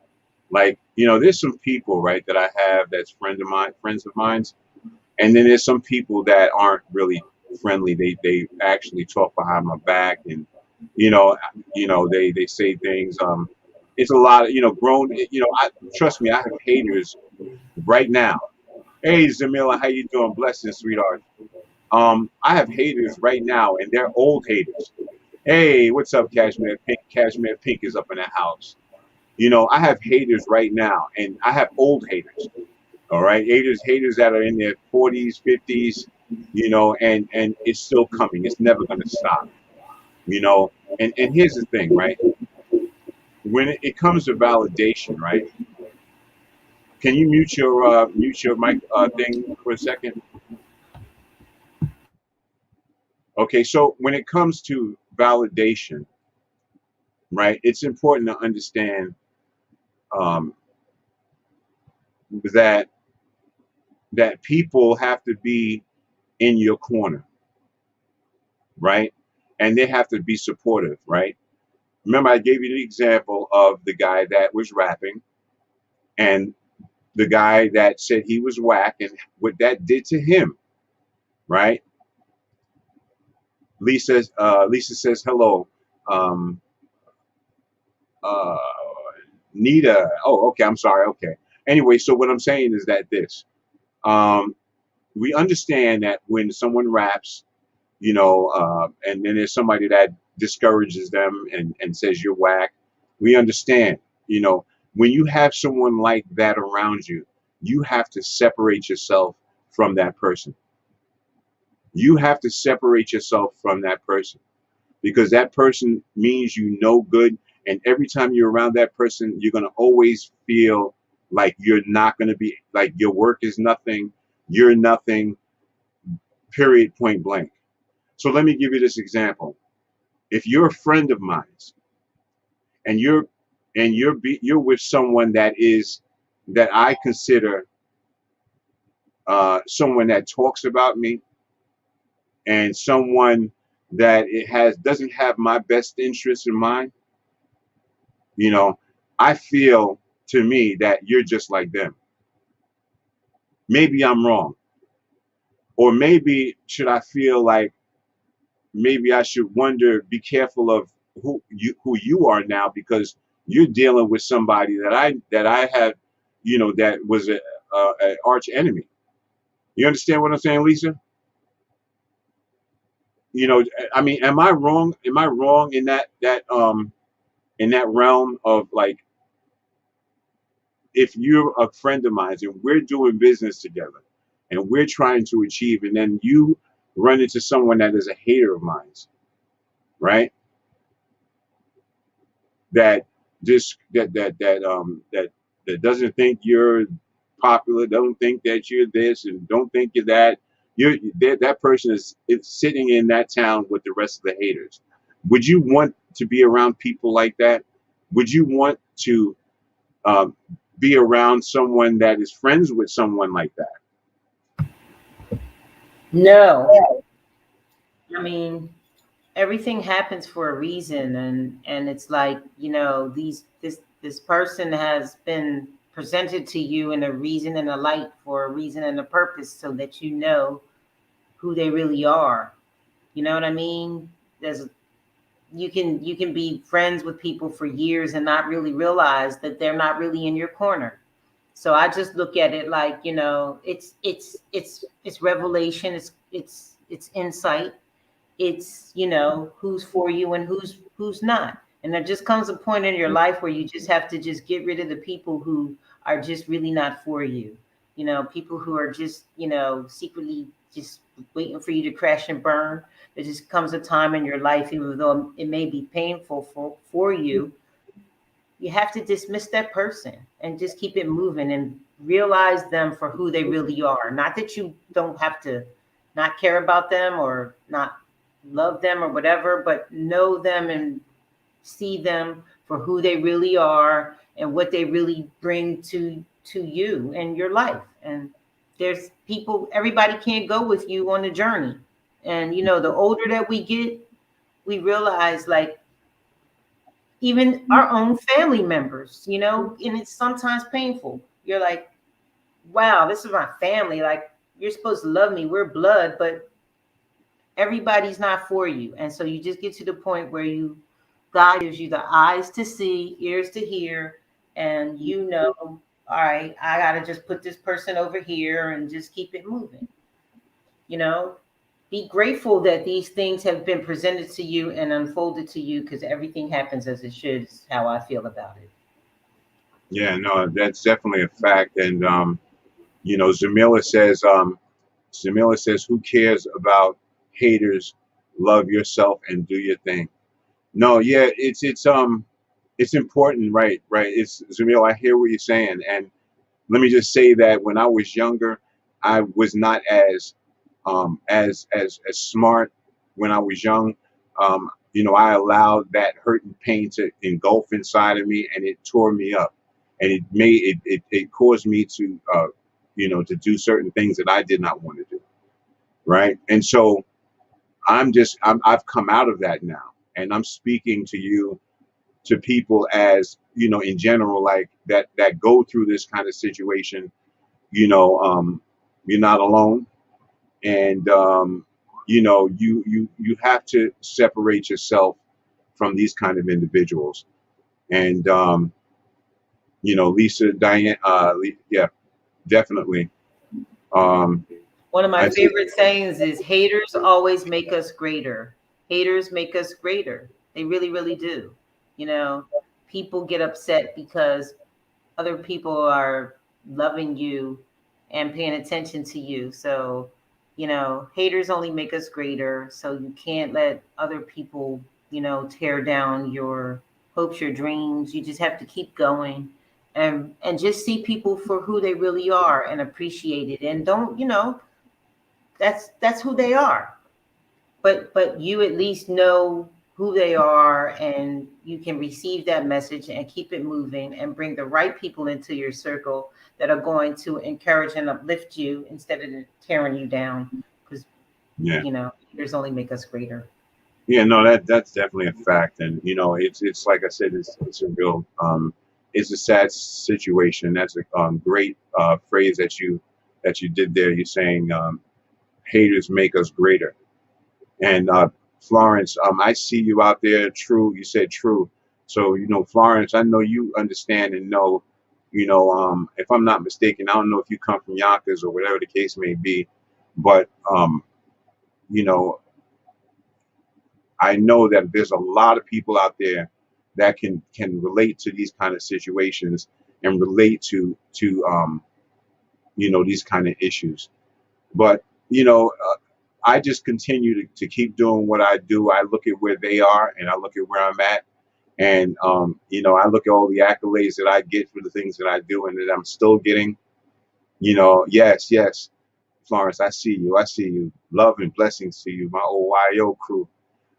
Like, there's some people, right, that I have that's friends of mine, and then there's some people that aren't really friendly. They actually talk behind my back, and you know, they say things. It's a lot of grown. I trust me, I have haters right now. Hey, Zamila, how you doing? Blessings, sweetheart. I have haters right now, and they're old haters. Hey, what's up, Cashmere Pink? Cashmere Pink is up in the house. I have haters right now, and I have old haters. All right, haters that are in their 40s, 50s, and it's still coming. It's never going to stop. And here's the thing, right? When it comes to validation, right? Can you mute your mic thing for a second? Okay, so when it comes to validation, right, it's important to understand um, that people have to be in your corner, right? And they have to be supportive, right? Remember, I gave you the example of the guy that was rapping and the guy that said he was whack and what that did to him, right? Lisa says hello. Um, uh, Nita. Oh, okay. I'm sorry. Okay. Anyway, so what I'm saying is that um, we understand that when someone raps, and then there's somebody that discourages them and says you're whack. We understand, when you have someone like that around you, you have to separate yourself from that person. You have to separate yourself from that person because that person means you no good. And every time you're around that person, you're going to always feel like you're not going to be, like your work is nothing, you're nothing, period, point blank. So let me give you this example. If you're a friend of mine and you're with someone that I consider someone that talks about me and someone that doesn't have my best interest in mind, I feel to me that you're just like them. Maybe I'm wrong. Or maybe should I feel like maybe I should be careful of who you are now because you're dealing with somebody that I have, that was a arch enemy. You understand what I'm saying, Lisa? I mean, am I wrong? Am I wrong in that realm of like, if you're a friend of mine and we're doing business together and we're trying to achieve, and then you run into someone that is a hater of mine, right? That just that doesn't think you're popular, don't think that you're this, and don't think you're that. That person is sitting in that town with the rest of the haters. Would you want to be around people like that? Would you want to um, be around someone that is friends with someone like that? No. I mean, everything happens for a reason, and it's like, this person has been presented to you in a reason and a light for a reason and a purpose so that you know who they really are. You know what I mean? There's you can be friends with people for years and not really realize that they're not really in your corner. So I just look at it like, it's revelation, it's insight, it's, who's for you and who's not. And there just comes a point in your life where you just have to just get rid of the people who are just really not for you. People who are just, secretly just waiting for you to crash and burn. There just comes a time in your life, even though it may be painful for you, you have to dismiss that person and just keep it moving and realize them for who they really are. Not that you don't have to not care about them or not love them or whatever, but know them and see them for who they really are and what they really bring to you and your life. And there's people, everybody can't go with you on the journey. And the older that we get, we realize, like, even our own family members, you know, and it's sometimes painful. You're like, wow, this is my family. Like, you're supposed to love me. We're blood, but everybody's not for you. And so you just get to the point where God gives you the eyes to see, ears to hear, and you know, all right, I got to just put this person over here and just keep it moving. You know, be grateful that these things have been presented to you and unfolded to you, because everything happens as it should, is how I feel about it. Yeah, no, that's definitely a fact. And Zamila says, who cares about haters? Love yourself and do your thing. No, yeah, it's important, right? Right. It's Zamil, I hear what you're saying. And let me just say that when I was younger, I was not as smart when I was young. I allowed that hurt and pain to engulf inside of me, and it tore me up, and it caused me to to do certain things that I did not want to do, right? And so I've come out of that now, and I'm speaking to you, to people, as in general, like that go through this kind of situation. You're not alone, and you have to separate yourself from these kind of individuals. And Lisa, Diane, yeah, definitely. um One of my I think, favorite sayings is, haters always make us greater. Haters make us greater. They really, really do. You know, people get upset because other people are loving you and paying attention to you. So, haters only make us greater. So you can't let other people, tear down your hopes, your dreams. You just have to keep going and just see people for who they really are and appreciate it. And don't, that's who they are. But you at least know who they are, and you can receive that message and keep it moving and bring the right people into your circle that are going to encourage and uplift you instead of tearing you down, because yeah, leaders only make us greater. yeah, no, that's definitely a fact. And it's like I said, it's a real it's a sad situation. That's a great phrase that you did there. You're saying, haters make us greater. And Florence, I see you out there. True, you said true. So Florence, I know you understand and know. If I'm not mistaken, I don't know if you come from Yonkers or whatever the case may be, but you know, I know that there's a lot of people out there that can relate to these kind of situations and relate to these kind of issues. But I just continue to keep doing what I do. I look at where they are and I look at where I'm at. And I look at all the accolades that I get for the things that I do and that I'm still getting. Yes, yes, Florence, I see you. I see you. Love and blessings to you, my OYO crew.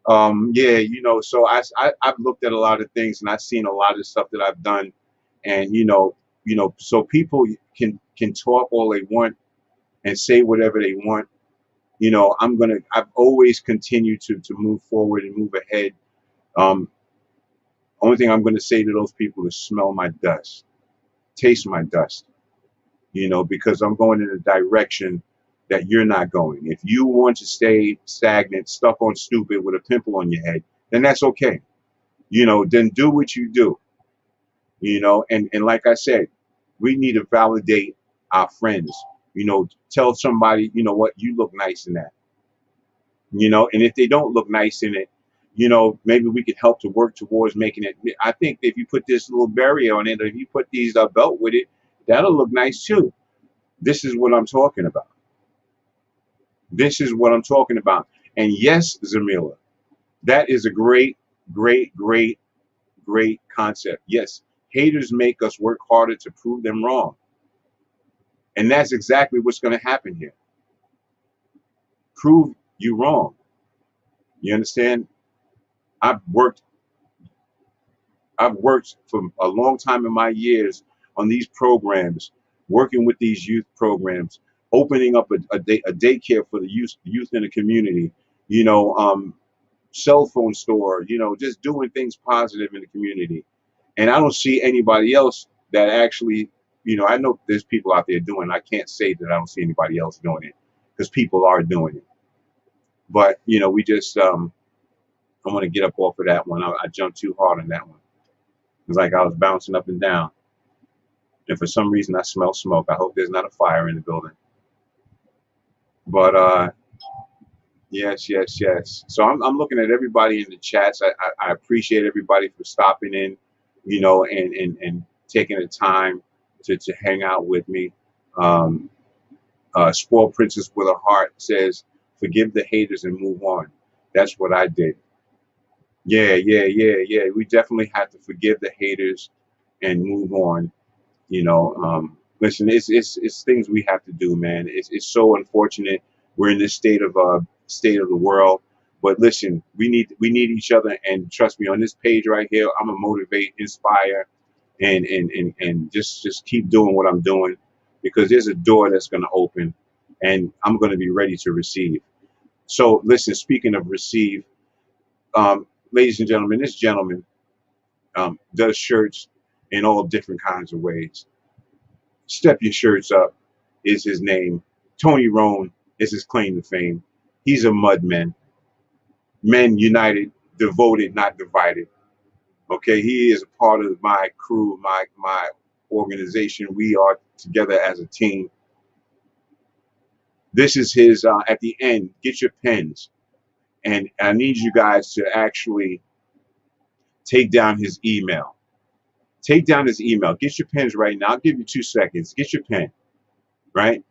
Yeah, so I've looked at a lot of things and I've seen a lot of stuff that I've done. And so people can talk all they want and say whatever they want. I've always continued to move forward and move ahead. Um, Only thing I'm gonna say to those people is smell my dust, taste my dust, because I'm going in a direction that you're not going. If you want to stay stagnant, stuck on stupid with a pimple on your head, then that's okay. Then do what you do. And like I said, we need to validate our friends. Tell somebody, what, you look nice in that. And if they don't look nice in it, maybe we could help to work towards making it. I think if you put this little barrier on it, or if you put these belt with it, that'll look nice too. This is what I'm talking about. This is what I'm talking about. And yes, Zamila, that is a great, great, great, great concept. Yes, haters make us work harder to prove them wrong. And that's exactly what's going to happen here. Prove you wrong. You understand? I've worked for a long time in my years on these programs, working with these youth programs, opening up a daycare for the youth in the community. cell phone store, just doing things positive in the community. And I don't see anybody else that actually, I know there's people out there doing it. I can't say that I don't see anybody else doing it because people are doing it. But, we just, I want to get up off of that one. I jumped too hard on that one. It was like I was bouncing up and down. And for some reason, I smell smoke. I hope there's not a fire in the building. But, yes. So I'm looking at everybody in the chats. I appreciate everybody for stopping in, and taking the time to hang out with me. Spoiled Princess with a Heart says, forgive the haters and move on. That's what I did. Yeah. We definitely have to forgive the haters and move on. Listen, it's things we have to do, man. It's so unfortunate we're in this state of the world. But listen, we need each other, and trust me, on this page right here, I'm gonna motivate, inspire, and just keep doing what I'm doing, because there's a door that's gonna open, and I'm gonna be ready to receive. So listen, speaking of receive, ladies and gentlemen, this gentleman does shirts in all different kinds of ways. Step Your Shirts Up is his name. Tony Roan is his claim to fame. He's a mudman. Men united, devoted, not divided. Okay, he is a part of my crew, my organization. We are together as a team. This is his, at the end, get your pens. And I need you guys to actually take down his email. Take down his email. Get your pens right now. I'll give you 2 seconds. Get your pen, right?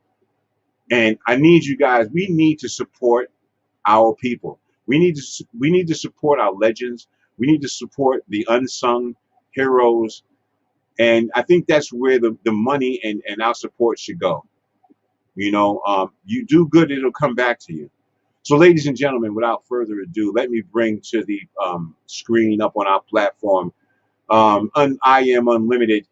And I need you guys, we need to support our people. We need to support our legends. We need to support the unsung heroes. And I think that's where the money and our support should go. You do good, it'll come back to you. So ladies and gentlemen, without further ado, let me bring to the screen up on our platform, I Am Unlimited.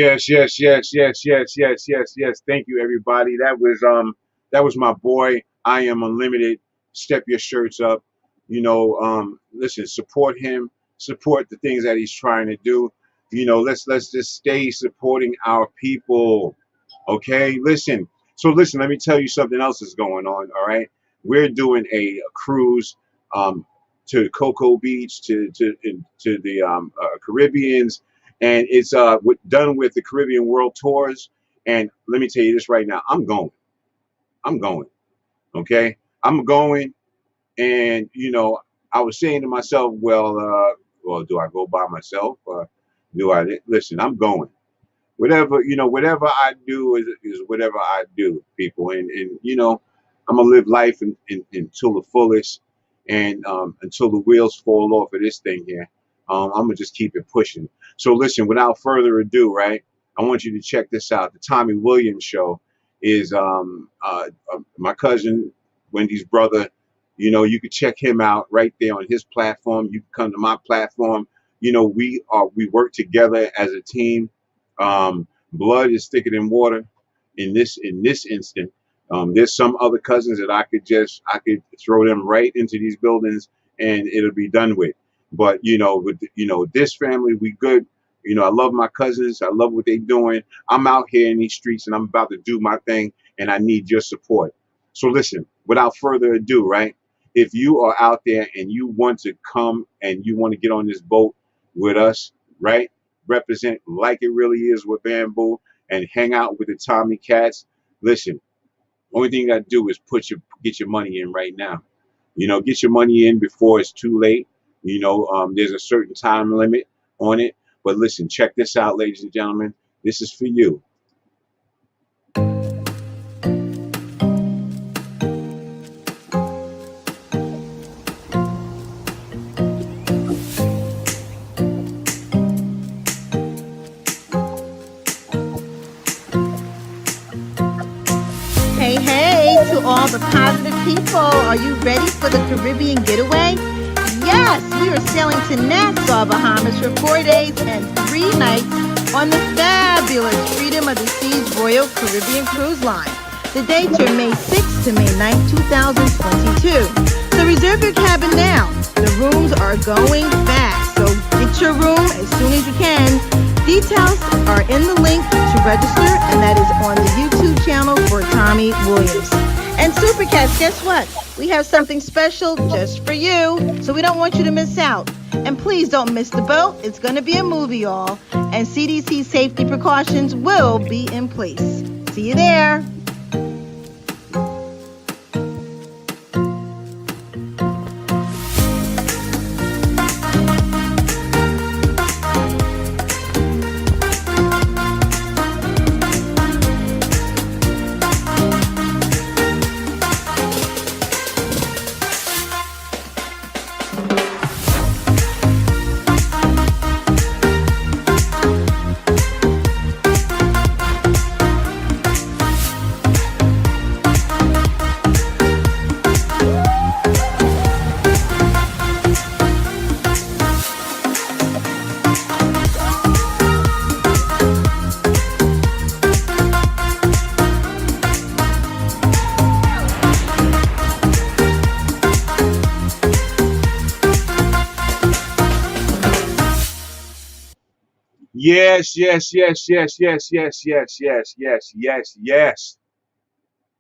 Yes. Thank you, everybody. That was my boy. I Am Unlimited. Step Your Shirts Up. Listen, support him. Support the things that he's trying to do. Let's just stay supporting our people. Okay, listen. So listen, let me tell you something else is going on. All right, we're doing a cruise to Cocoa Beach, to the Caribbeans. and it's done with the Caribbean World Tours. And let me tell you this right now, I'm going. I'm going. Okay, I'm going. And I was saying to myself, well, do I go by myself? Do I listen? I'm going. Whatever I do is whatever I do, people. And I'm gonna live life until the fullest, and until the wheels fall off of this thing here. I'm gonna just keep it pushing. So listen, without further ado, right? I want you to check this out. The Tommy Williams Show is my cousin Wendy's brother. You could check him out right there on his platform. You can come to my platform. We work together as a team. Blood is thicker than water in this instant. There's some other cousins that I could throw them right into these buildings and it'll be done with. But with this family, we good. I love my cousins. I love what they're doing. I'm out here in these streets and I'm about to do my thing, and I need your support. So listen, without further ado, right? If you are out there and you want to come and you want to get on this boat with us, right? Represent like it really is with Bamboo and hang out with the Tommy Cats. Listen, only thing you got to do is get your money in right now. Get your money in before it's too late. There's a certain time limit on it. But listen, check this out, ladies and gentlemen. This is for you. Hey, to all the positive people, are you ready for the Caribbean getaway? Yes, we are sailing to Nassau, Bahamas for 4 days and 3 nights on the fabulous Freedom of the Seas Royal Caribbean Cruise Line. The dates are May 6th to May 9th, 2022. So reserve your cabin now. The rooms are going fast, so get your room as soon as you can. Details are in the link to register, and that is on the YouTube channel for Tommy Williams. And Super Cats, guess what? We have something special just for you, so we don't want you to miss out. And please don't miss the boat. It's going to be a movie, y'all. And CDC safety precautions will be in place. See you there.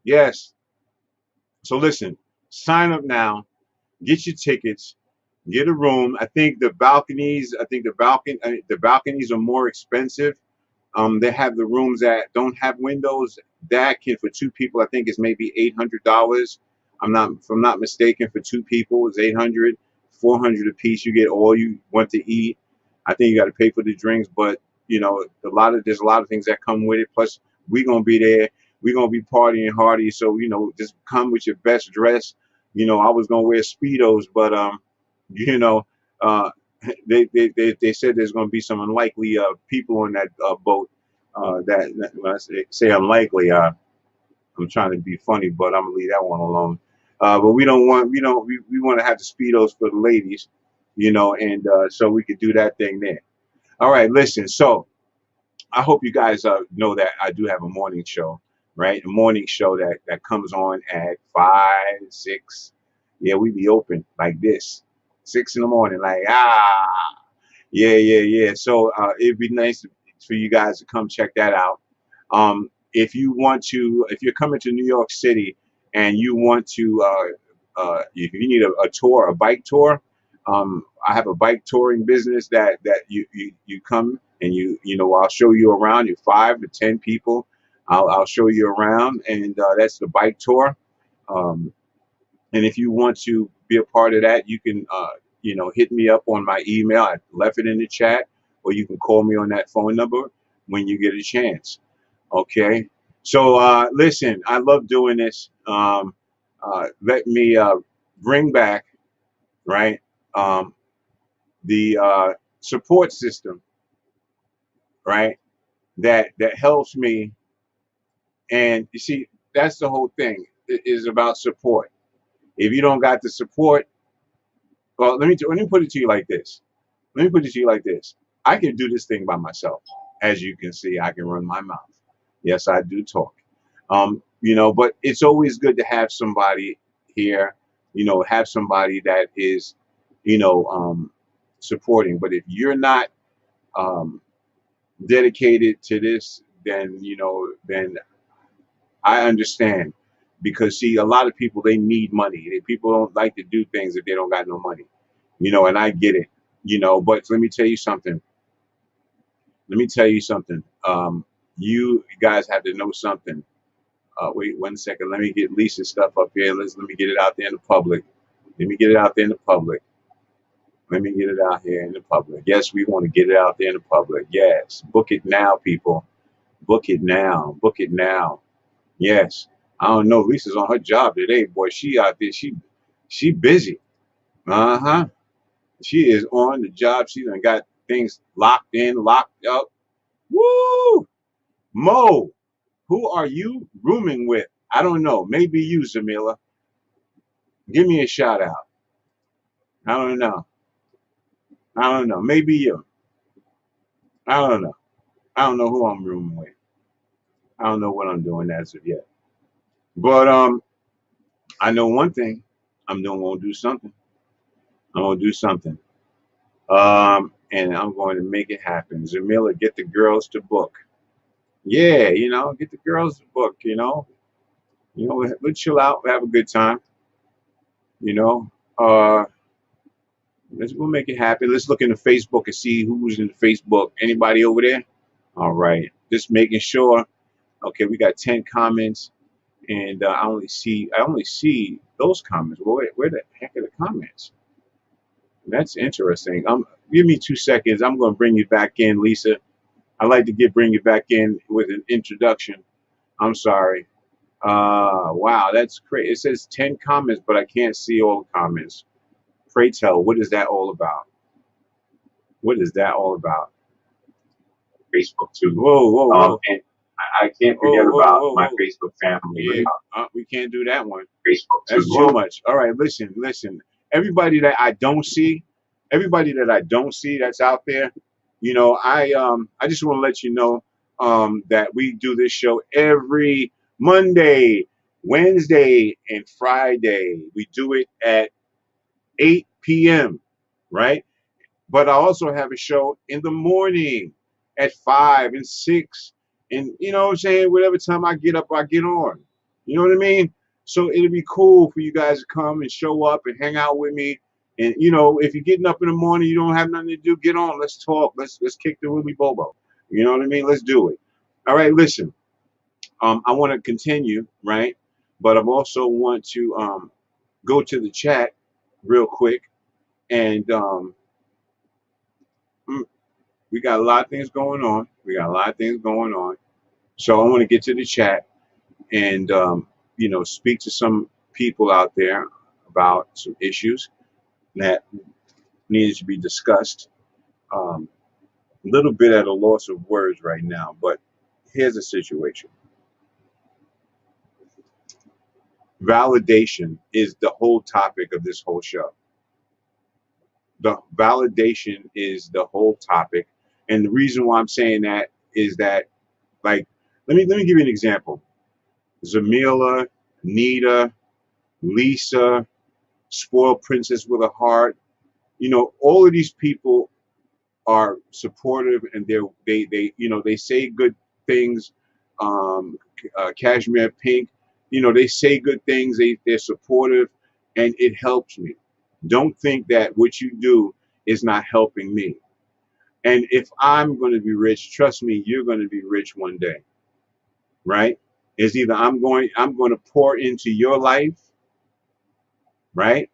Yes. So listen, sign up now, get your tickets, get a room. I think the balconies are more expensive. They have the rooms that don't have windows. That can, for 2 people, I think is maybe $800. If I'm not mistaken, for 2 people it's 800, 400 a piece. You get all you want to eat. I think you got to pay for the drinks, but there's a lot of things that come with it. Plus, we're gonna be there. We're gonna be partying hardy. So just come with your best dress. I was gonna wear Speedos, but they said there's gonna be some unlikely people on that boat. That when I say unlikely, I'm trying to be funny, but I'm gonna leave that one alone. But we want to have the Speedos for the ladies. And so we could do that thing there. All right, listen. So I hope you guys know that I do have a morning show, right? A morning show that comes on at 5, 6. Yeah, we be open like this, 6 in the morning, like yeah. So it'd be nice for you guys to come check that out. If you're coming to New York City and you want to, if you need a tour, a bike tour. I have a bike touring business that you come and I'll show you around. You're 5 to 10 people. I'll show you around, and that's the bike tour. Um, and if you want to be a part of that, you can hit me up on my email. I left it in the chat, or you can call me on that phone number when you get a chance. Okay. So listen, I love doing this. Let me bring back, right, the support system, right, that helps me. And you see, that's the whole thing. It is about support. If you don't got the support, well, let me put it to you like this. Let me put it to you like this. I can do this thing by myself. As you can see, I can run my mouth. Yes, I do talk. But it's always good to have somebody here, have somebody that is, supporting. But if you're not dedicated to this, then I understand. Because see, a lot of people, they need money. People don't like to do things if they don't got no money, and I get it, but let me tell you something. You guys have to know something. Wait 1 second. Let me get Lisa's stuff up here. Let me get it out there in the public. Let me get it out there in the public. Let me get it out here in the public. Yes, we want to get it out there in the public. Yes. Book it now, people. Book it now. Book it now. Yes. I don't know. Lisa's on her job today, boy. She out there. She busy. Uh-huh. She is on the job. She done got things locked in, locked up. Woo! Mo, who are you rooming with? I don't know. Maybe you, Zamila. Give me a shout out. I don't know. Maybe you. I don't know. I don't know who I'm rooming with. I don't know what I'm doing as of yet. But I know one thing. I'm gonna do something. I'm gonna do something. And I'm going to make it happen. Zamila, get the girls to book. Yeah, get the girls to book. We'll chill out, have a good time. We'll make it happen. Let's look into Facebook and see who's in Facebook. Anybody over there? All right. Just making sure. Okay, we got 10 comments, and I only see those comments. Well, where the heck are the comments? That's interesting. Give me 2 seconds. I'm going to bring you back in, Lisa. I'd like to bring you back in with an introduction. I'm sorry. Wow, that's crazy. It says 10 comments, but I can't see all the comments. Pray tell, what is that all about? What is that all about? Facebook too. Whoa. And I can't forget about my Facebook family. Yeah, we can't do that one. Facebook too. That's too much. All right, listen. Everybody that I don't see that's out there, I just want to let you know that we do this show every Monday, Wednesday, and Friday. We do it at 8 p.m., right? But I also have a show in the morning at 5 and 6. And you know what I'm saying? Whatever time I get up, I get on. You know what I mean? So it'll be cool for you guys to come and show up and hang out with me. And if you're getting up in the morning, you don't have nothing to do, get on. Let's talk. Let's kick the Willy Bobo. You know what I mean? Let's do it. All right, listen. I want to continue, right? But I also want to go to the chat real quick. And we got a lot of things going on. So I want to get to the chat and, speak to some people out there about some issues that needed to be discussed. A little bit at a loss of words right now, but here's the situation. Validation is the whole topic of this whole show. The validation is the whole topic. And the reason why I'm saying that is that, like, let me give you an example. Zamila, Nita, Lisa, Spoiled Princess with a Heart, all of these people are supportive, and they say good things. Cashmere Pink, they say good things. They're supportive, and it helps me. Don't think that what you do is not helping me. And if I'm going to be rich, trust me, you're going to be rich one day, right? It's either I'm going to pour into your life, right?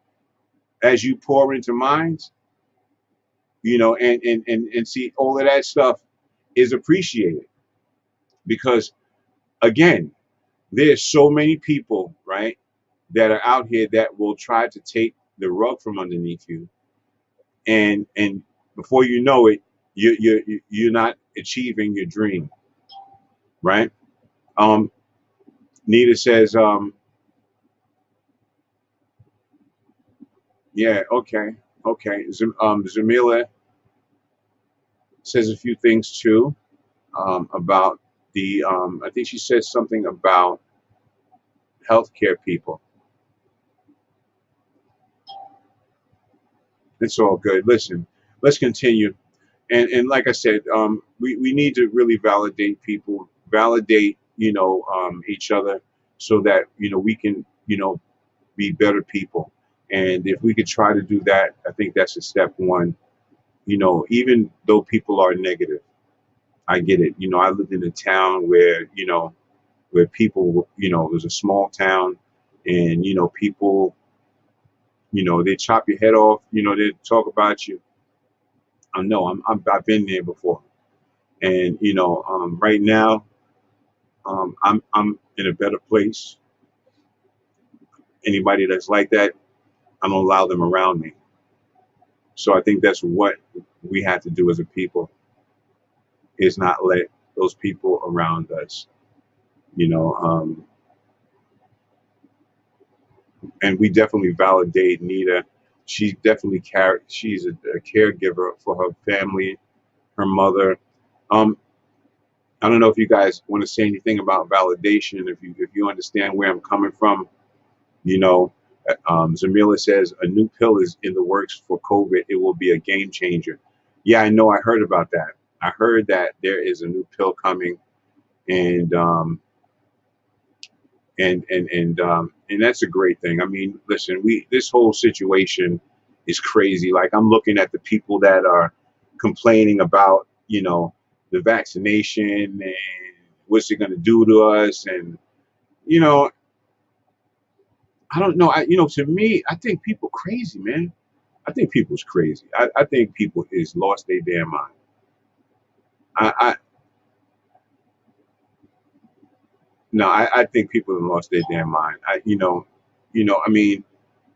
As you pour into mine, and see, all of that stuff is appreciated because, again, there's so many people, right, that are out here that will try to take the rug from underneath you, and before you know it, you're not achieving your dream, right? Um, Nita says, yeah, okay. Zamila says a few things too, about the, I think she says something about healthcare people. It's all good. Listen, let's continue. And like I said, we need to really validate people, validate, each other so that, we can, be better people. And if we could try to do that, I think that's a step one, even though people are negative. I get it. I lived in a town where, where people, it was a small town and, people, they chop your head off, they talk about you. I know I've been there before. And, right now, I'm in a better place. Anybody that's like that, I don't allow them around me. So I think that's what we have to do as a people is not let those people around us, and we definitely validate Nita. She definitely she's a caregiver for her family, her mother. I don't know if you guys want to say anything about validation. If you understand where I'm coming from, Zamila says a new pill is in the works for COVID. It will be a game changer. Yeah, I know. I heard about that. I heard that there is a new pill coming, and and that's a great thing. I mean, listen, this whole situation is crazy. Like I'm looking at the people that are complaining about, the vaccination and what's it going to do to us, and you know, I don't know. To me, I think people crazy, man. I think people's crazy. I think people is lost their damn mind. I No, I think people have lost their damn mind. I mean,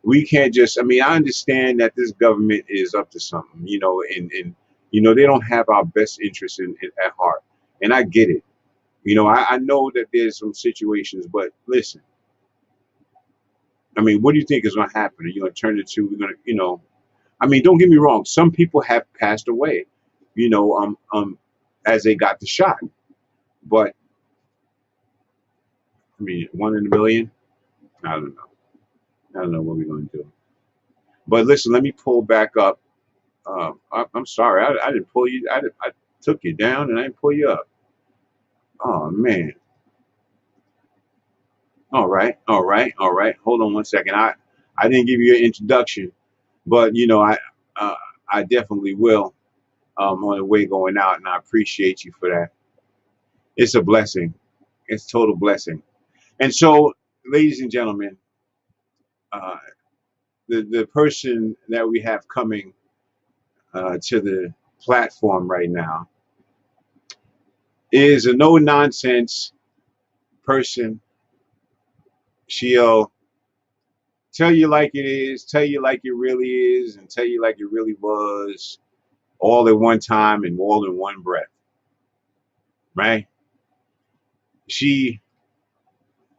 we can't just. I mean, I understand that this government is up to something, and they don't have our best interests at heart, and I get it. I know that there's some situations, but listen. I mean, what do you think is going to happen? Are you going to turn it to? We're going to, I mean, don't get me wrong. Some people have passed away, as they got the shot, but I mean, 1 in a million. I don't know. I don't know what we're going to do. But listen, let me pull back up. I'm sorry, I didn't pull you. I took you down and I didn't pull you up. Oh man. All right. Hold on one second. I didn't give you an introduction, but I definitely will on the way going out, and I appreciate you for that. It's a blessing. It's a total blessing. And so, ladies and gentlemen, the person that we have coming to the platform right now is a no-nonsense person. She'll tell you like it is, tell you like it really is, and tell you like it really was, all at one time and all in one breath, right? She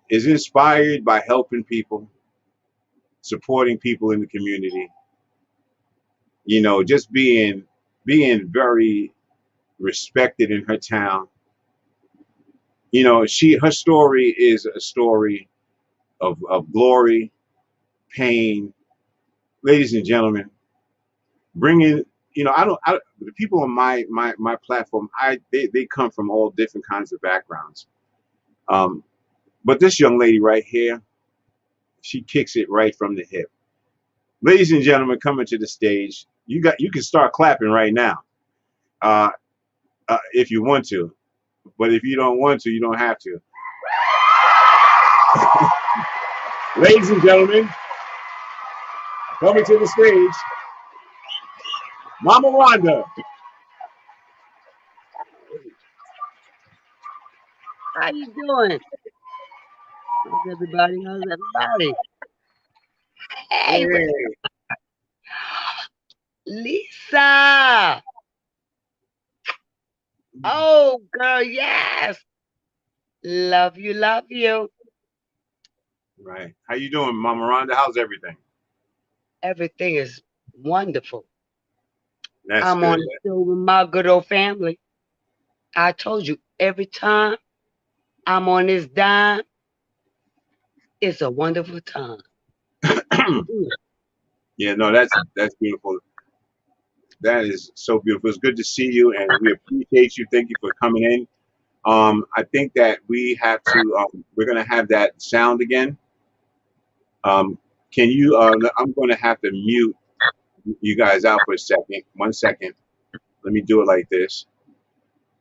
is inspired by helping people, supporting people in the community, just being very respected in her town. Her story is a story of glory, pain. Ladies and gentlemen, bringing, the people on my platform, they come from all different kinds of backgrounds. But this young lady right here, she kicks it right from the hip. Ladies and gentlemen, coming to the stage. You can start clapping right now, uh, if you want to. But if you don't want to, you don't have to. Ladies and gentlemen, coming to the stage, Mama Rhonda. How you doing? How's everybody? How's everybody? Hey, Hey. Lisa. Oh, girl, yes. Love you, love you. Right. How you doing, Mama Rhonda? How's everything? Everything is wonderful. That's I'm good. on the show with my good old family. I told you, every time I'm on this dime, it's a wonderful time. Yeah, no, that's beautiful. That is so beautiful. It's good to see you, and we appreciate you. Thank you for coming in. I think that we have to. We're gonna have that sound again. Can you? I'm going to have to mute you guys out for a second. 1 second. Let me do it like this,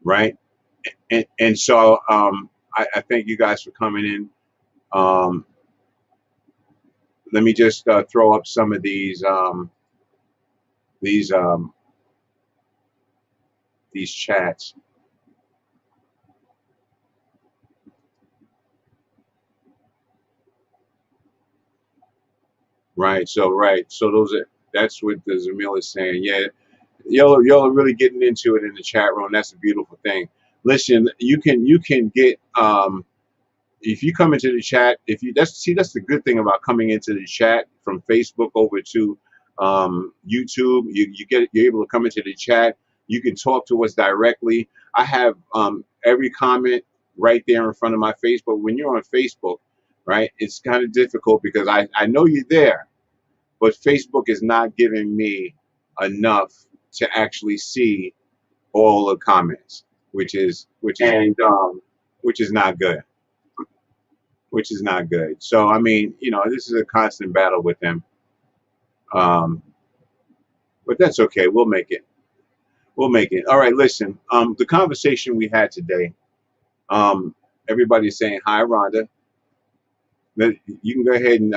right? And so I thank you guys for coming in. Let me just throw up some of these these chats. Right. So that's what the Zamil is saying. Yeah. Y'all are really getting into it in the chat room. That's a beautiful thing. Listen, you can get if you come into the chat, if you that's the good thing about coming into the chat from Facebook over to YouTube. You're able to come into the chat. You can talk to us directly. I have every comment right there in front of my face. But when you're on Facebook, right, it's kind of difficult because I know you're there, but Facebook is not giving me enough to actually see all the comments, which is not good. Which is not good. So I mean, this is a constant battle with them. Um, but that's okay. We'll make it. We'll make it. All right. Listen. The conversation we had today. Um, Everybody's saying hi, Rhonda. You can go ahead and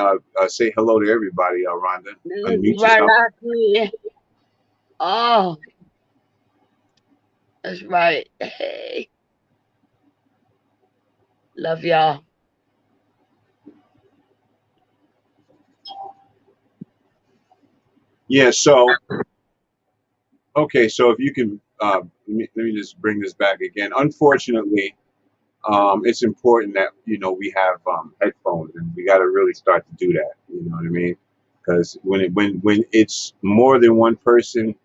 say hello to everybody, Rhonda. Unmute Right yourself. out here. Oh, that's right. Hey, love y'all. Yeah. So okay. So if you can, let me just bring this back again. Unfortunately, it's important that we have headphones, and we got to really start to do that. You know what I mean? Because when it's more than one person,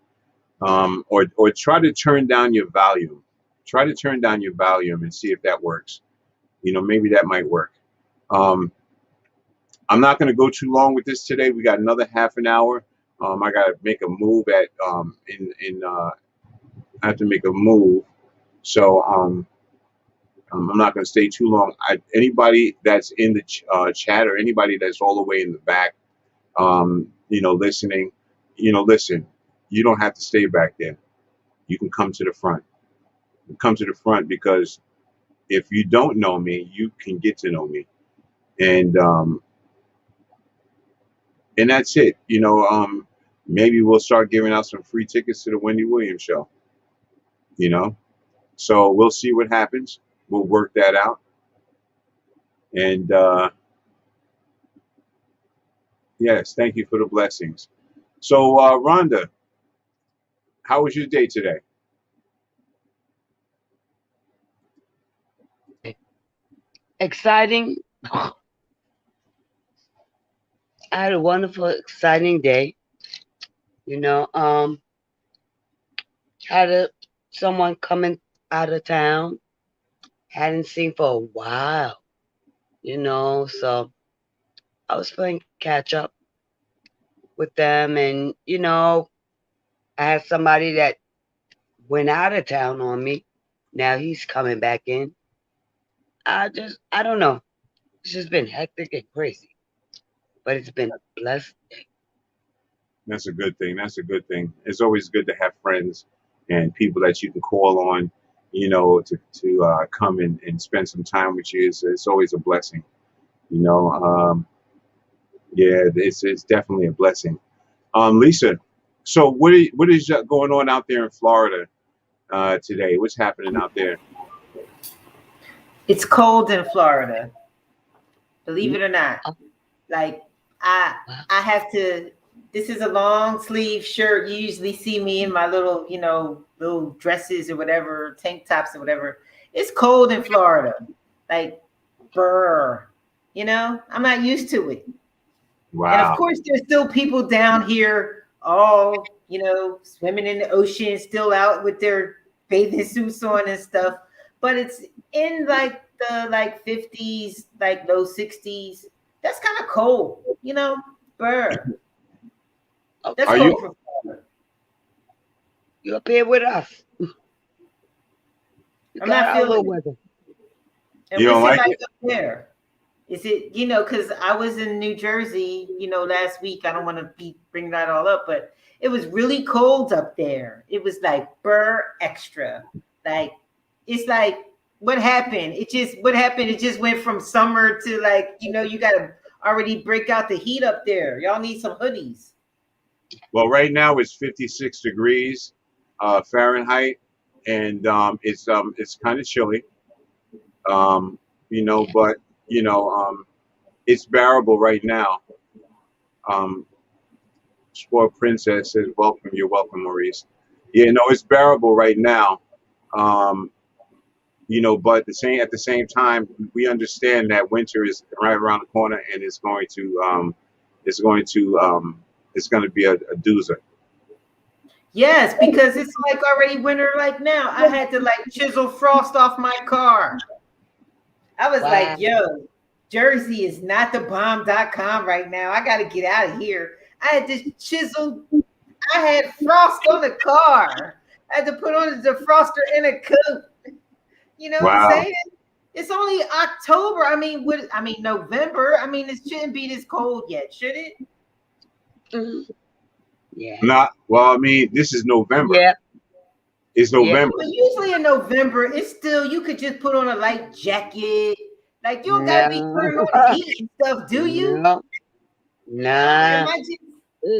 or try to turn down your volume. Try to turn down your volume and see if that works. Maybe that might work. Um, I'm not going to go too long with this today. We got another half an hour. I got to make a move at I have to make a move. So I'm not going to stay too long. Anybody that's in the chat or anybody that's all the way in the back, listening, listen. You don't have to stay back there. You can come to the front. Come to the front because if you don't know me, you can get to know me, and that's it. Maybe we'll start giving out some free tickets to the Wendy Williams show. So we'll see what happens. We'll work that out, and yes, thank you for the blessings. So Rhonda, how was your day today? Exciting. I had a wonderful, exciting day. Had someone coming out of town. Hadn't seen for a while. So I was playing catch up with them, and I had somebody that went out of town on me. Now he's coming back in. I don't know. It's just been hectic and crazy, but it's been a blessed day. That's a good thing. That's a good thing. It's always good to have friends and people that you can call on, to come and spend some time with you. It's always a blessing, you know. Yeah, it's definitely a blessing. Lisa, so what is going on out there in Florida today? What's happening out there? It's cold in Florida, believe it or not. Like I have to. This is a long sleeve shirt. You usually see me in my little, little dresses or whatever, tank tops or whatever. It's cold in Florida, like brr. I'm not used to it. Wow. And of course, there's still people down here, all swimming in the ocean, still out with their bathing suits on and stuff. But it's in like the 50s, like low 60s. That's kind of cold, Brr. That's Are cold for Florida. You up here with us? I'm not feeling it. weather. And you don't what's like it it? up there? Is it, because I was in New Jersey, last week. I don't want to be bringing that all up, but it was really cold up there. It was like burr extra. Like, it's like, what happened? It just went from summer to you got to already break out the heat up there. Y'all need some hoodies. Well, right now it's 56 degrees Fahrenheit, and it's kind of chilly, but it's bearable right now. Sport Princess says, "Welcome, you're welcome, Maurice." Yeah, no, it's bearable right now. But at the same time, we understand that winter is right around the corner, and it's going to be a doozer. Yes, because it's like already winter. Like now, I had to chisel frost off my car. I was like, yo, Jersey is not the bomb.com right now. I got to get out of here. I had to chisel. I had frost on the car. I had to put on a defroster and a coat. You know what I'm saying? It's only October. November. It shouldn't be this cold yet, should it? Mm-hmm. Yeah. This is November. Yeah. It's November. But usually in November, it's still, you could just put on a light jacket. Like, you don't gotta be turning on the heat and stuff, do you? No. Nah. Am I just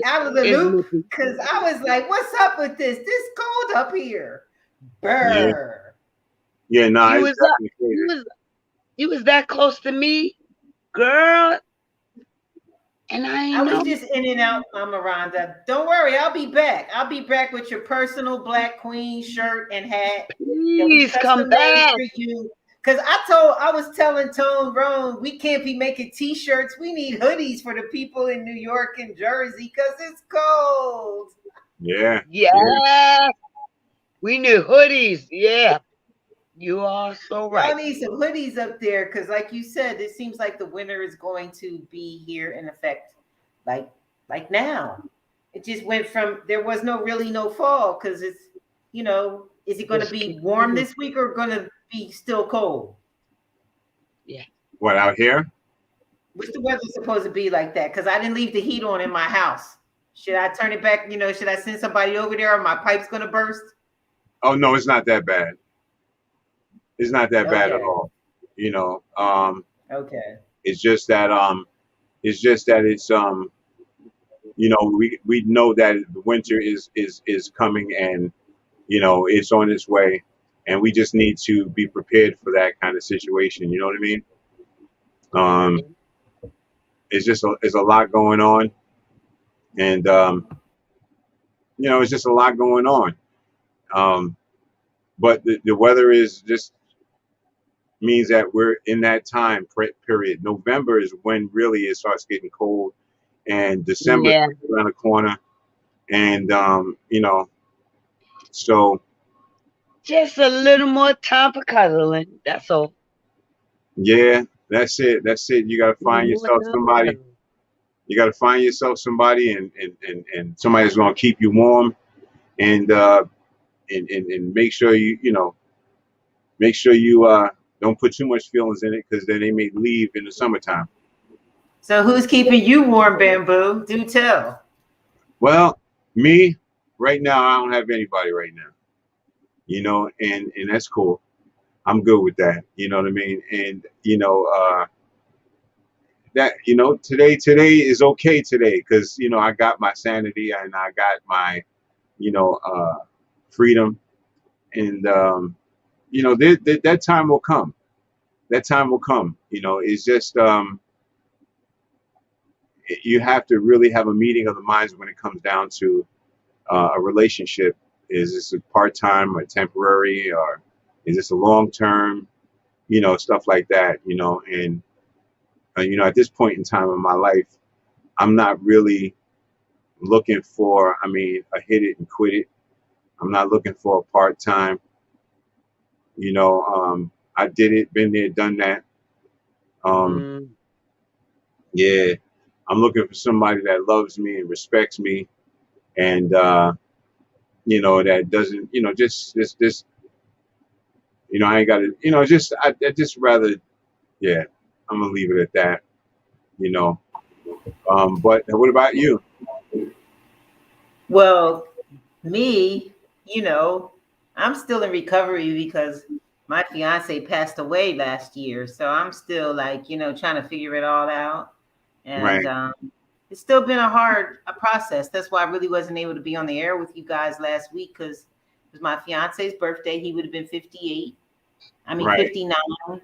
out of the loop? Because I was like, what's up with this? This cold up here. Brr. Yeah, no, you was that close to me, girl. And I was just in and out, Miranda. Don't worry, I'll be back. I'll be back with your personal Black Queen shirt and hat. Please come back. Because I was telling Tone Roan, we can't be making t-shirts. We need hoodies for the people in New York and Jersey because it's cold. Yeah. Yeah. We need hoodies. Yeah. You are so right. I need some hoodies up there because, like you said, it seems like the winter is going to be here in effect, like now. It just went from there was no fall because it's, is it going to be warm this week or going to be still cold? Yeah. What, out here? What's the weather supposed to be like that? Because I didn't leave the heat on in my house. Should I turn it back? Should I send somebody over there or my pipe's going to burst? Oh, no, it's not that bad. It's not that bad at all. Okay. It's just that it's we know that the winter is coming and it's on its way, and we just need to be prepared for that kind of situation. You know what I mean? It's a lot going on, and it's just a lot going on. But the weather is just means that we're in that time period. November is when really it starts getting cold, and December is around the corner, and so just a little more time for cuddling. That's all. Yeah, that's it. You gotta find yourself somebody. You gotta find yourself somebody, and somebody's gonna keep you warm, and make sure you don't put too much feelings in it because then they may leave in the summertime. So who's keeping you warm, Bamboo? Do tell. Well, me right now, I don't have anybody right now. And that's cool. I'm good with that. You know what I mean? And that today is okay today because I got my sanity and I got my you know freedom, and that time will come. That time will come. It's just you have to really have a meeting of the minds when it comes down to a relationship. Is this a part-time or temporary, or is this a long-term? Stuff like that. And at this point in time in my life, I'm not really looking for, a hit it and quit it. I'm not looking for a part-time. I did it, been there, done that. Um, Mm, yeah, I'm looking for somebody that loves me and respects me, and that doesn't, just I ain't got to, I just rather, yeah, I'm gonna leave it at that. You know, but what about you? Well, me, you know, I'm still in recovery because my fiance passed away last year. So I'm still like, trying to figure it all out. And Right, it's still been a process. That's why I really wasn't able to be on the air with you guys last week because it was my fiance's birthday. He would have been 58. I mean, right, 59,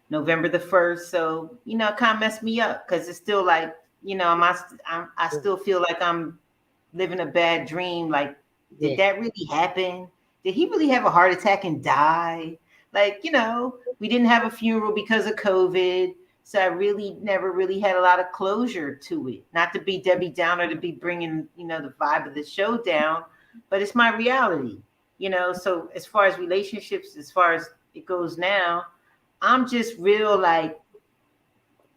November the 1st. So, it kind of messed me up because it's still like, I still feel like I'm living a bad dream. Like, did yeah. that really happen? Did he really have a heart attack and die? Like, we didn't have a funeral because of COVID. So I really never really had a lot of closure to it. Not to be Debbie Downer, to be bringing, the vibe of the show down, but it's my reality, So as far as relationships, as far as it goes now, I'm just real like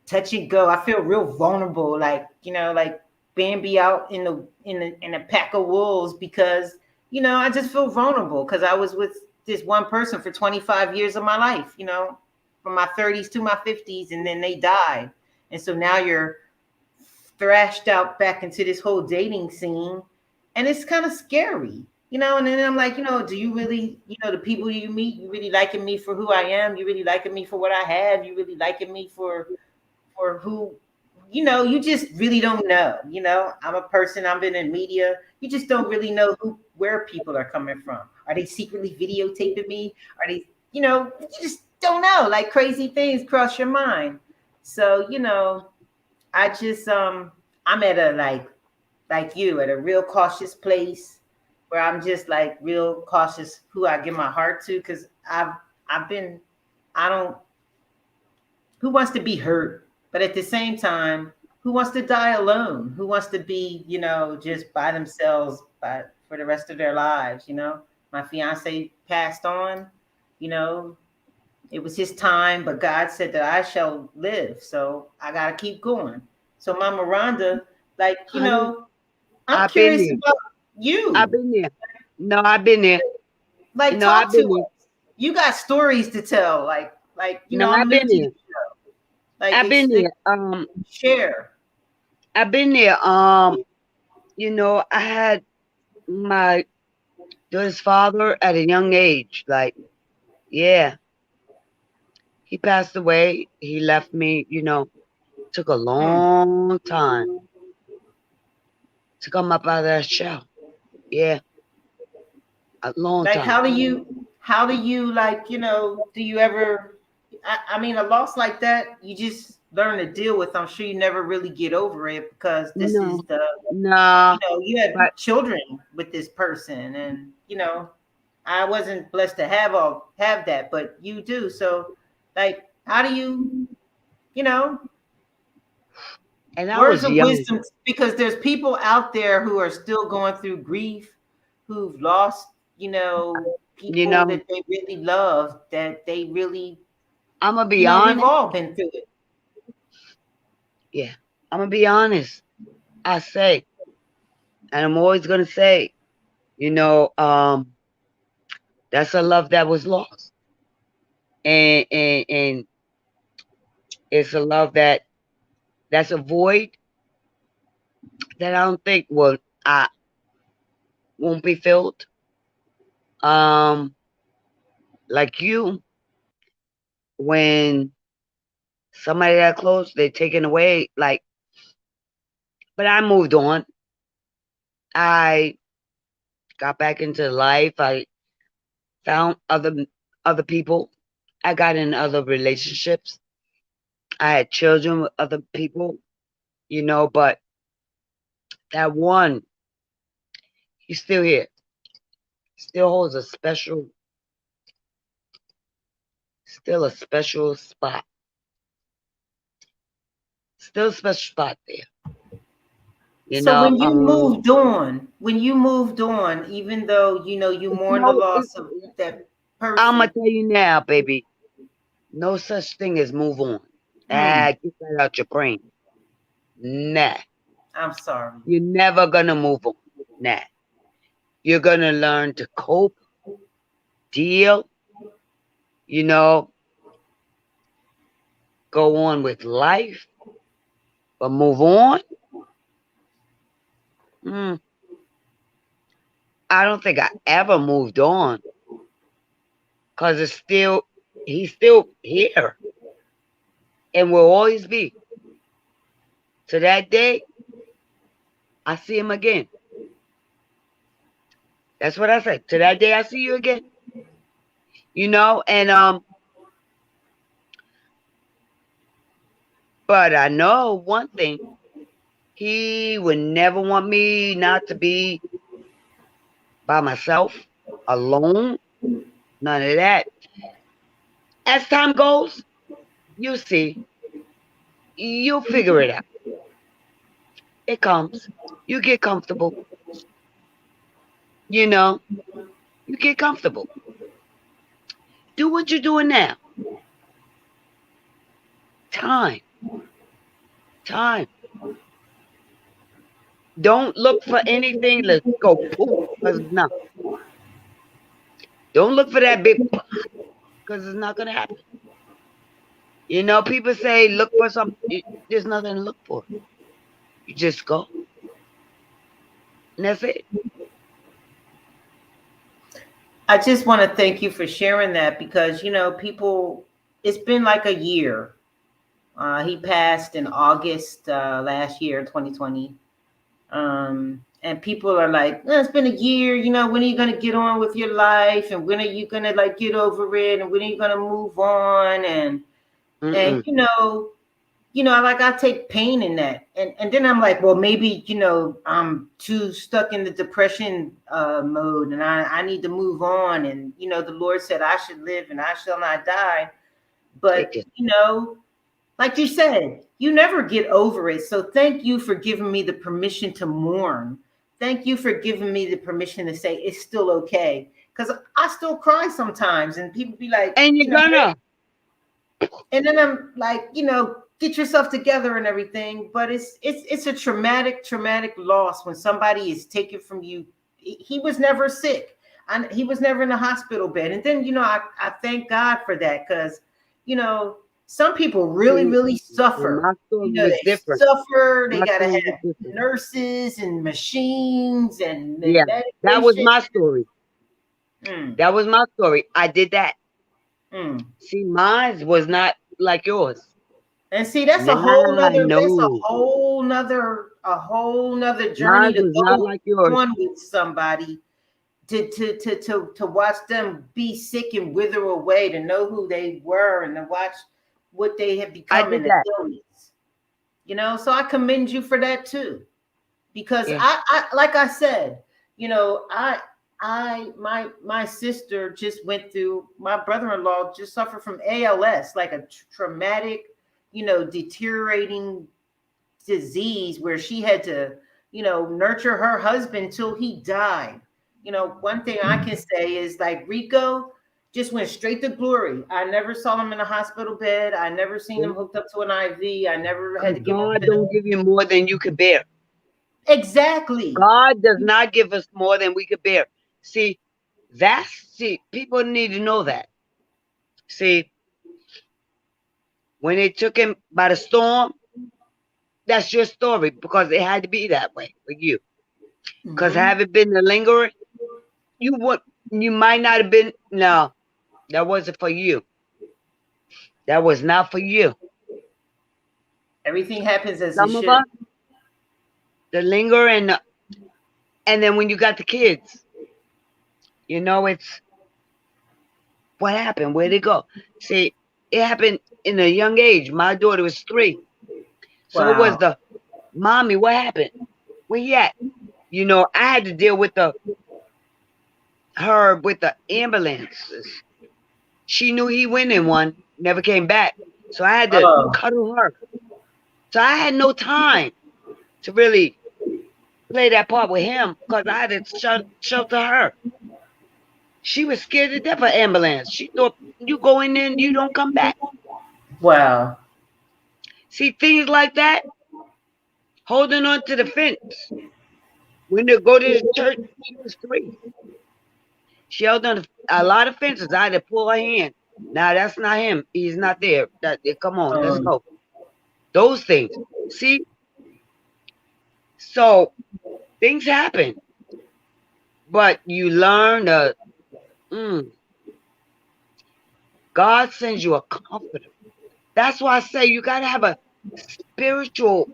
touch and go. I feel real vulnerable, like like Bambi out in a pack of wolves because I just feel vulnerable because I was with this one person for 25 years of my life, from my 30s to my 50s, and then they died, and so now you're thrashed out back into this whole dating scene, and it's kind of scary. And then I'm like, do you really, the people you meet, you really liking me for who I am? You really liking me for what I have? You really liking me for who you just really don't know. I'm a person, I've been in media, you just don't really know where people are coming from. Are they secretly videotaping me? Are they, you just don't know, like crazy things cross your mind. So I just I'm at a like you at a real cautious place where I'm just like real cautious who I give my heart to, because I've been, I don't, who wants to be hurt? But at the same time, who wants to die alone? Who wants to be, just by themselves for the rest of their lives? My fiance passed on, you know, it was his time, but God said that I shall live. So I got to keep going. So, Mama Rhonda, like, Honey, I'm I've been curious there. about I've you. been there. No, I've been there. Like, No, I've talk to been there. us. You got stories to tell. No, I'm I've new been to there. the show. Like, I've been there. share. I've been there. I had my daughter's father at a young age. Like, yeah, he passed away. He left me, took a Hmm. long time to come up out of that shell. Yeah, a long Like, time. how do you like, do you ever, I mean, a loss like that, you just learn to deal with. I'm sure you never really get over it because this is No, no, you had but children with this person, and I wasn't blessed to have that, but you do. So, like, how do you know, and I words was of young. wisdom? Because there's people out there who are still going through grief, who've lost, You people know, that they really love, that they really, I'm gonna be we've honest. all been through it. Yeah, I'm gonna be honest. I say, and I'm always gonna say, you know, um, that's a love that was lost, and it's a love that's a void that I don't think. Well, won't be filled. Like you, when somebody that close, they're taken away. Like, but I moved on. I got back into life. I found other people. I got in other relationships. I had children with other people, but that one, he's still here. Still holds a special spot. Still a special spot there. So when you moved on, even though you mourn the loss of that person. I'm gonna tell you now, baby. No such thing as move on. Get that out your brain. Nah. I'm sorry. You're never gonna move on. Nah. You're gonna learn to cope, deal, go on with life, but move on. I don't think I ever moved on, because he's still here and will always be. To that day, I see him again. That's what I said. To that day, I see you again. And but I know one thing. He would never want me not to be by myself, alone. None of that. As time goes, you'll see. You'll figure it out. It comes. You get comfortable. You get comfortable. Do what you're doing now. Time. Don't look for anything. Let's go poof, because it's not. Don't look for that big, because it's not going to happen. People say look for something. There's nothing to look for. You just go. And that's it. I just want to thank you for sharing that, because, people, it's been like a year. He passed in August last year, 2020. And people are like, it's been a year, when are you going to get on with your life? And when are you going to get over it? And when are you going to move on? And I take pain in that. And then I'm like, well, maybe, I'm too stuck in the depression mode, and I need to move on. And, the Lord said I should live and I shall not die. But, like you said, you never get over it. So thank you for giving me the permission to mourn. Thank you for giving me the permission to say it's still okay. Because I still cry sometimes, and people be like, and you're gonna. And then I'm like, get yourself together and everything. But it's a traumatic loss when somebody is taken from you. He was never sick. He was never in a hospital bed. And then, I thank God for that, because, some people really suffer. They suffer. They got to have nurses and machines and medication. That was my story. That was my story. I did that. See, mine was not like yours. And see, that's a whole nother journey to go like on with somebody. To watch them be sick and wither away, to know who they were, and to watch what they have become in the illness. So I commend you for that too, because I like I said, my sister just went through, my brother-in-law just suffered from ALS, like a traumatic, deteriorating disease, where she had to, nurture her husband till he died. One thing I can say is, like, Rico just went straight to glory. I never saw him in a hospital bed. I never seen him hooked up to an IV. I never had to give him. God don't give you more than you could bear. Exactly. God does not give us more than we could bear. See, people need to know that. See, when they took him by the storm, that's your story, because it had to be that way for you. Because have it been the lingering, you might not have been. No, that wasn't for you. That was not for you. Everything happens as it Some of should. us, the linger and then when you got the kids, you know, it's what happened? Where'd it go? See, it happened in a young age. My daughter was 3. So it was the mommy, what happened? Where you at? You know, I had to deal with her with the ambulances. She knew he went in one, never came back. So I had to cuddle her. So I had no time to really play that part with him because I had to shelter her. She was scared to death of ambulance. She thought you go in there and you don't come back. Wow. See, things like that, holding on to the fence. When they go to the church, she was 3. She held on to a lot of fences. I had to pull her hand. Now, that's not him. He's not there. Come on, let's go. Those things. See? So, things happen. But you learn God sends you a comforter. That's why I say you got to have a spiritual,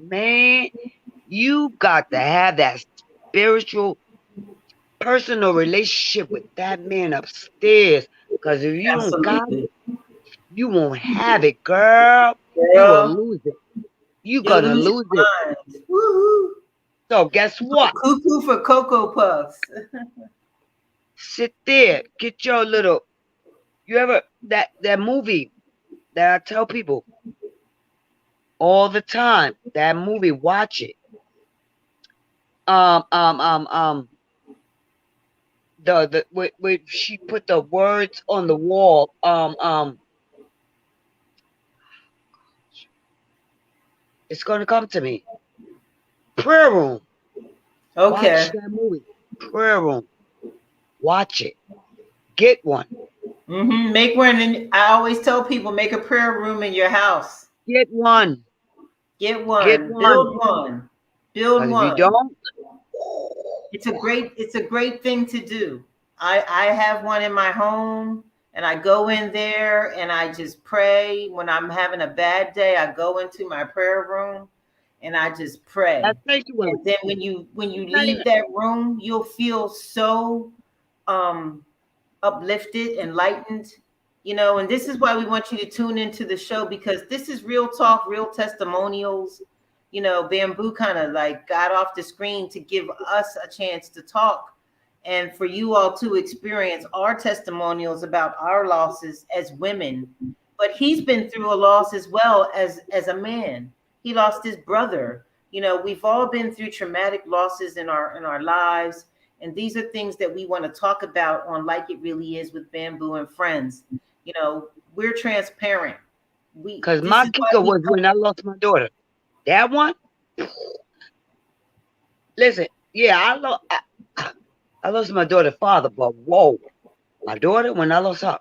man, you got to have that spiritual, personal relationship with that man upstairs. Because if you don't got it, you won't have it, girl. You will lose it. You're going to lose it. Woo-hoo. So guess what? Cuckoo for Cocoa Puffs. Sit there. Get your little, you ever, that movie that I tell people all the time, that movie, watch it. Where she put the words on the wall. It's gonna come to me. Prayer Room. Okay. Watch that movie. Prayer Room. Watch it. Get one. Make one. And I always tell people, make a prayer room in your house. Get one. Get one. Get one. Build one. Build one. If you don't, it's a great thing to do. I have one in my home, and I go in there and I just pray. When I'm having a bad day, I go into my prayer room and I just pray. And then when you leave that room, you'll feel so uplifted, enlightened, you know. And this is why we want you to tune into the show, because this is real talk, real testimonials. You know, Bamboo kind of like got off the screen to give us a chance to talk, and for you all to experience our testimonials about our losses as women. But he's been through a loss as well as a man. He lost his brother. You know, we've all been through traumatic losses in our lives. And these are things that we want to talk about on Like It Really Is with Bamboo and Friends. You know, we're transparent. Because my kicker was when I lost my daughter. That one? Listen, yeah, I lost my daughter's father, but whoa. My daughter, when I lost her.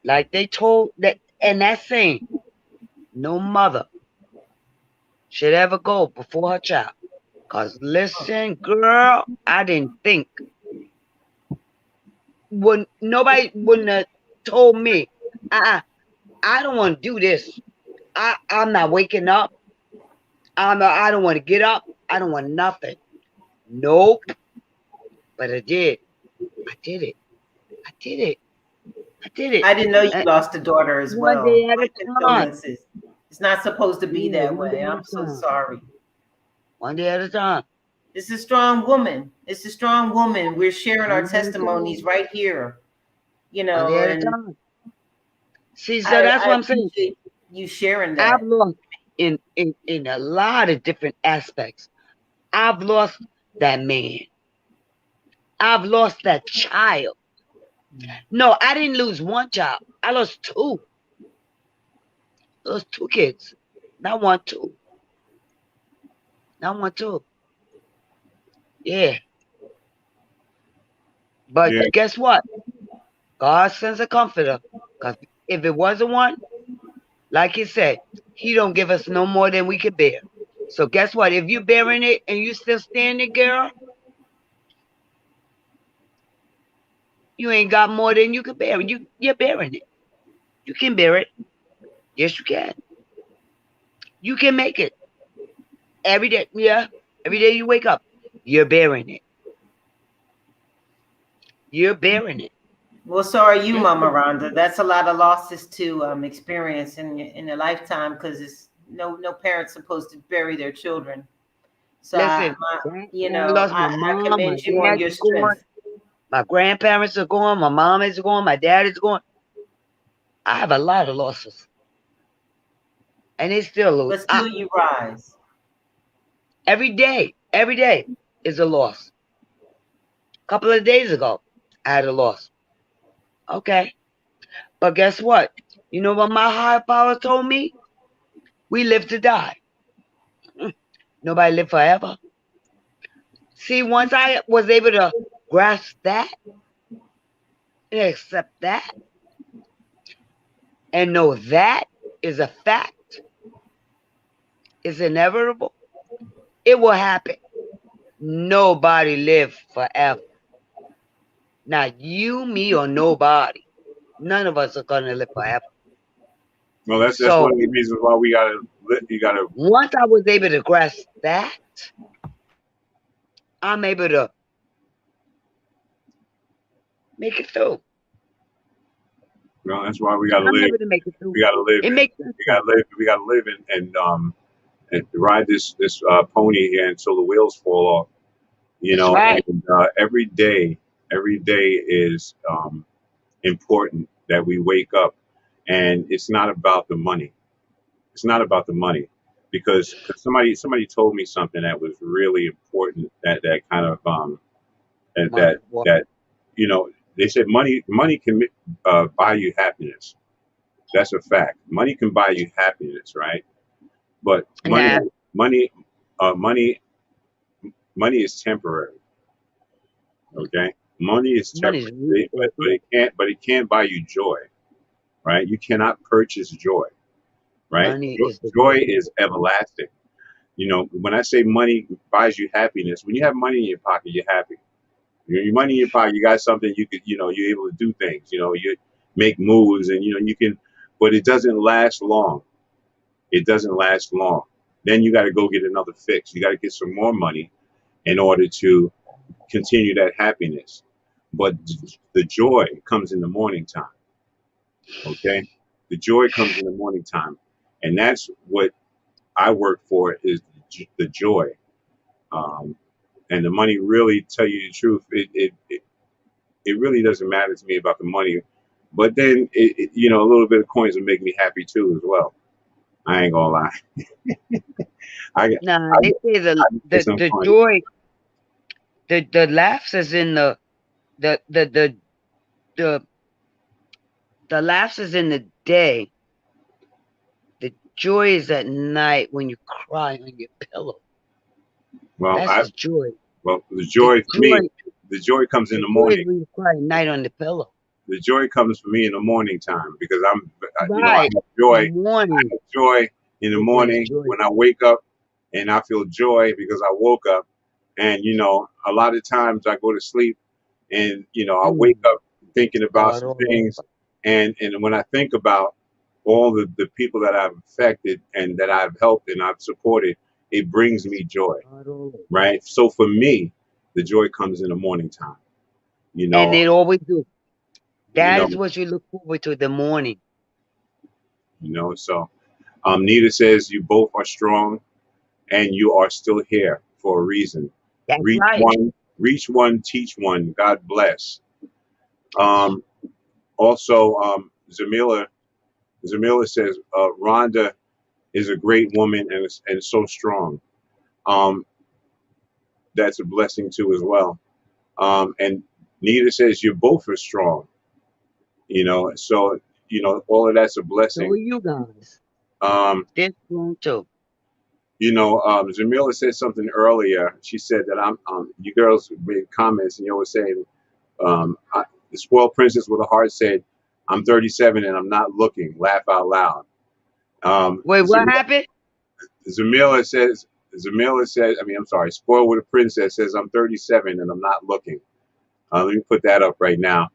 Like they told that, and that saying, no mother should ever go before her child. Because listen, girl, I didn't think. When nobody wouldn't have told me, I don't want to do this. I'm not waking up. I don't want to get up. I don't want nothing. Nope. But I did. I did it. I did it. I did it. I didn't know you lost a daughter as well. One day at a time. It's not supposed to be that way. I'm so sorry. One day at a time. It's a strong woman. It's a strong woman. We're sharing our testimonies right here. You know, one day at a time. See, so that's what I'm saying. You sharing that. I've lost in a lot of different aspects. I've lost that man. I've lost that child. No, I didn't lose one child. I lost 2. I lost 2 kids. Not 1, 2. Not 1, 2. Yeah. But guess what? God sends a comforter. Because if it wasn't one, like he said, he don't give us no more than we could bear. So guess what? If you're bearing it and you still standing, girl, you ain't got more than you can bear. You're bearing it. You can bear it. Yes, you can. You can make it. Every day, yeah. Every day you wake up, you're bearing it. You're bearing it. Well, so are you, Yes. Mama Rhonda. That's a lot of losses to experience in a lifetime, because it's no parent's supposed to bury their children. So Listen, I lost my I mom, my commend you on dad your is gone, strength. my grandparents are gone, my mom is gone, my dad is gone. I have a lot of losses. And they still lose. But still you rise. Every day is a loss. A couple of days ago, I had a loss. Okay. But guess what? You know what my higher power told me? We live to die. Nobody live forever. See, once I was able to grasp that and accept that and know that is a fact, it's inevitable, it will happen. Nobody live forever. Not you, me, or nobody. None of us are gonna live forever. Well, that's So one of the reasons why you gotta. once I was able to grasp that, I'm able to make it through. Well, that's why we gotta I'm live. able to make it through. We gotta live. It makes sense. We gotta live. We gotta live and ride this pony here until the wheels fall off. You That's know, right. and every day is important that we wake up, and it's not about the money. It's not about the money, because somebody told me something that was really important, that kind of that What? that you know, they said money can buy you happiness. That's a fact. Money can buy you happiness, right? But Nah, money money is temporary. Okay, money is money's temporary, really but it can't buy you joy, right? You cannot purchase joy, right? money is the Joy is everlasting. You know, when I say money buys you happiness, when you have money in your pocket, you're happy. Your money in your pocket, you got something you could, you're able to do things. You make moves, and you can, but it doesn't last long. It doesn't last long. Then you got to go get another fix. You got to get some more money in order to continue that happiness. But the joy comes in the morning time. Okay, the joy comes in the morning time, and that's what I work for, is the joy. And the money, really, tell you the truth, it really doesn't matter to me about the money. But then, a little bit of coins will make me happy too, as well. I ain't gonna lie. Nah, I they say get some the coins. joy, the laughs is in the laughs is in the day. The joy is at night when you cry on your pillow. Well, That's the joy. the joy for me, Joy, the joy comes in the the joy is morning. when you cry at night on the pillow. The joy comes for me in the morning time, because I Right. have joy. I Morning. have joy in the It brings morning joy. when I wake up, and I feel joy because I woke up. And a lot of times I go to sleep, and I wake up thinking about God, some all things, and when I think about all the people that I've affected and that I've helped and I've supported, it brings me joy, God, all over. right? So for me, the joy comes in the morning time. And it always do. That know, is what you look forward to, the morning. So Nita says you both are strong, and you are still here for a reason. That's Reach right. reach one, teach one. God bless. Also, Zamila says Rhonda is a great woman and so strong. That's a blessing too, as well. And Nita says you both are strong. So all of that's a So blessing. are you guys. Um, This one too. Jamila said something earlier. She said that you girls made comments, and you always saying, the spoiled princess with a heart said, I'm 37 and I'm not looking. Laugh out loud. Wait, what happened? Zamila says, Zamila says, I'm sorry, Spoiled with a Princess says, I'm 37 and I'm not looking. Let me put that up right now.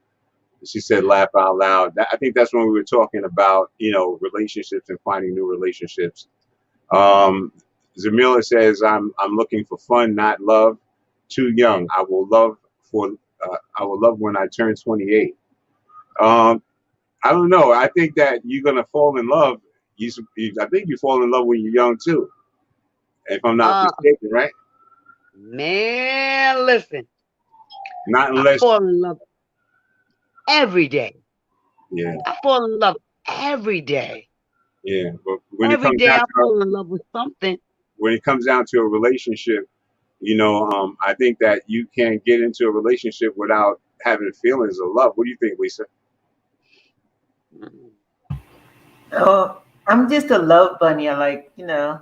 She said, laugh out loud. I think that's when we were talking about, relationships and finding new relationships. Zamila says, I'm looking for fun, not love. Too young. I will love when I turn 28. I don't know. I think that you're gonna fall in love. I think you fall in love when you're young too, if I'm not mistaken, right? Man, listen. Not I unless, fall in love every day. yeah, I fall in love every day. yeah. But when it Every comes day down I to fall in love with something. a relationship, I think that you can't get into a relationship without having feelings of love. What do you think, Lisa? Oh, I'm just a love bunny. I like,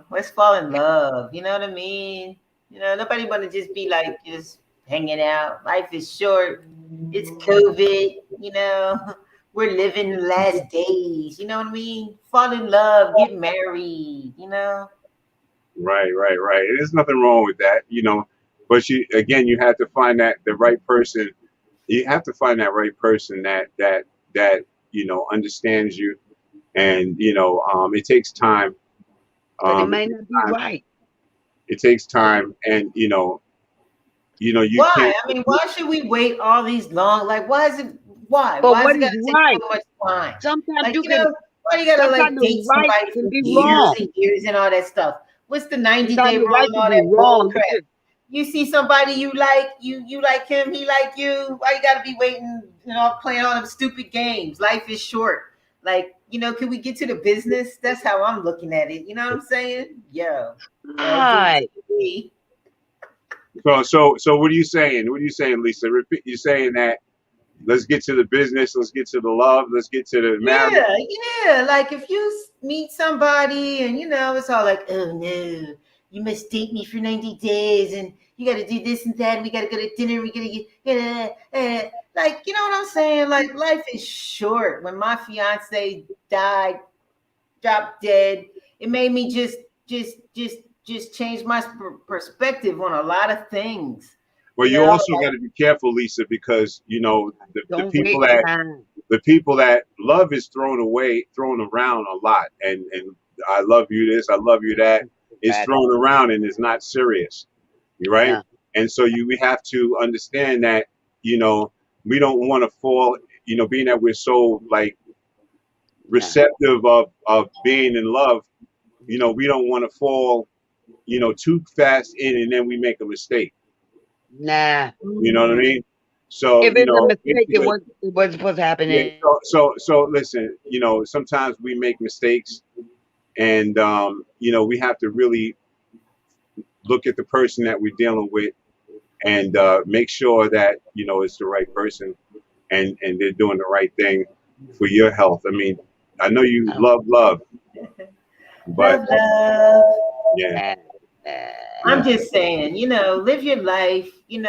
let's fall in love. You know what I mean? Nobody want to just be like just hanging out. Life is short. It's COVID. We're living the last days. You know what I mean? Fall in love, get married. Right. There's nothing wrong with that, But you have to find the right person. You have to find that right person that understands you, and it takes time. But it It may takes not be time. right. It takes time, and you Why? can't. I mean, why should we wait all these long? Like, why is it? Why? But Why is what it is gotta take right? so much time? Sometimes Like, you can. why you gotta Sometimes like the date right somebody can for be years wrong. and years and all that stuff? What's the 90-day Sometimes the rule right and can all be that bull wrong. crap? You see somebody you like, you like him, he like you. Why you gotta be waiting, playing all them stupid games? Life is short. Like, can we get to the business? That's how I'm looking at it. You know what I'm saying? Yo, Right. LBC. So what are you saying? What are you saying, Lisa? Repeat. You're saying that let's get to the business, let's get to the love, let's get to the marriage. Yeah. Like if you meet somebody and it's all like, oh no, you must date me for 90 days and you got to do this and that. And we got to go to dinner. We got to get, like, you know what I'm saying? Like life is short. When my fiance died, dropped dead, it made me just change my perspective on a lot of things. Well, You you know, also got to be careful, Lisa, because the Don't people wait that time. love is thrown around a lot, and I love you this, I love you that. It's Right. thrown around and it's not serious, right? Yeah. And so we have to understand that we don't want to fall, being that we're so like receptive of being in love, we don't want to fall, too fast in and then we make a mistake. Nah. You know what I mean? So If it's a mistake, it was supposed to happen. yeah. So listen. Sometimes we make mistakes, and we have to really look at the person that we're dealing with, and make sure that it's the right person, and they're doing the right thing for your health. I mean, I know you love, but love. yeah. I'm just saying, live your life, You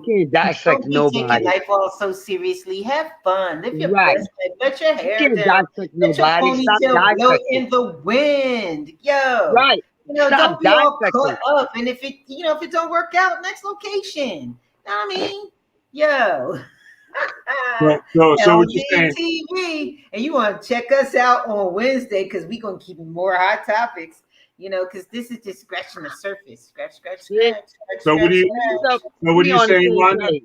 can't dissect don't be taking nobody. life all so seriously. Have fun. Live your Right. best life. Let your You hair can't down. dissect Let your nobody. Stop ponytail blow dissecting. in the wind. Yo. Right. Don't Stop be all dissecting. caught up. And if it don't work out, next location. You know what I mean? Yo. So what you saying? LGTV. And you want to check us out on Wednesday because we're going to keep more hot topics, because this is just scratching the surface. Scratch, Yeah. scratch. So what do you? So So what are we you on the saying, same Rhonda? page.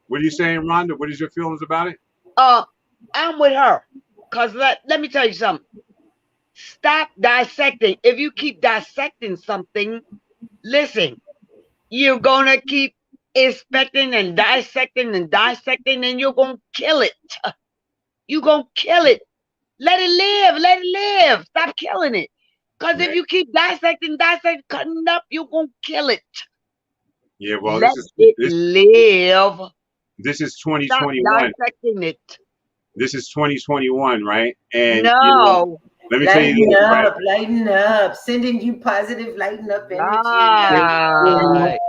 What are you saying, Rhonda? What is your feelings about it? I'm with her. Cause let me tell you something. Stop dissecting. If you keep dissecting something, listen, you're gonna keep inspecting and dissecting, and you're gonna kill it. You're gonna kill it. Let it live. Let it live. Stop killing it. Because if you keep dissecting, cutting it up, you're gonna kill it. Yeah. Well, Let it live. this is Stop 2021. dissecting it. This is 2021, right? And No. let me tell you Lighten this, right? up, lighten up. Sending you positive, lighten up energy. Right.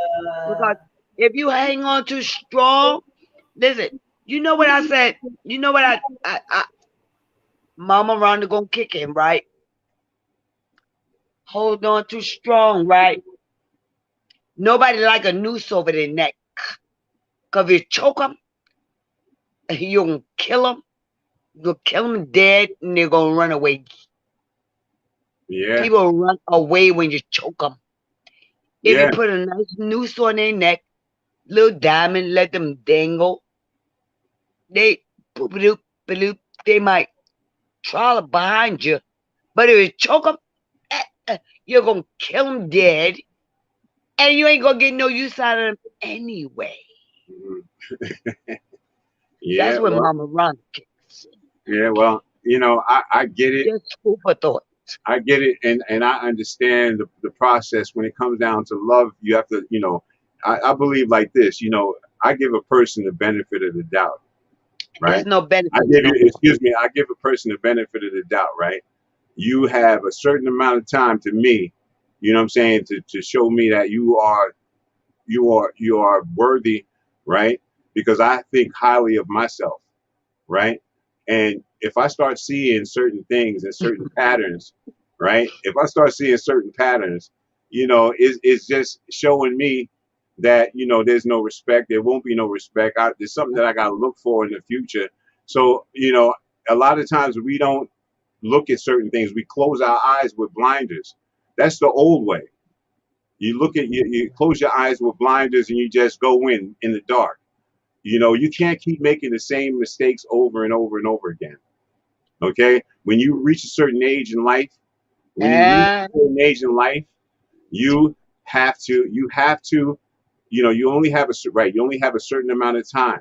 Because if you hang on too strong, listen, you know what I said? You know what I Mama Rhonda gonna kick in, right? Hold on too strong, right? Nobody like a noose over their neck. Because if you choke them, you're going to kill them. You'll kill them dead, and they're going to run away. Yeah. People run away when you choke them. If Yeah. you put a nice noose on their neck, little diamond, let them dangle, they boop-a-doop, ba-doop, they might trawl behind you. But if you choke them, you're going to kill them dead, and you ain't going to get no use out of them anyway. Yeah. That's what Well, Mama Ron kicks. yeah. Well, I get it. Just food for thought. I get it, and I understand the process. When it comes down to love, you have to, I believe like this. I give a person the benefit of the doubt, right? There's no benefit. I give a person the benefit of the doubt, right? You have a certain amount of time to me, you know what I'm saying, to show me that you are worthy, right? Because I think highly of myself, right? And if I start seeing certain things and certain patterns, right? If I start seeing certain patterns, it's just showing me that, there's no respect. There won't be no respect. There's something that I got to look for in the future. So, a lot of times we don't look at certain things. We close our eyes with blinders. That's the old way. You you close your eyes with blinders and you just go in the dark. You can't keep making the same mistakes over and over and over again. Okay? When you reach a certain age in life, you have to, you only have a certain amount of time.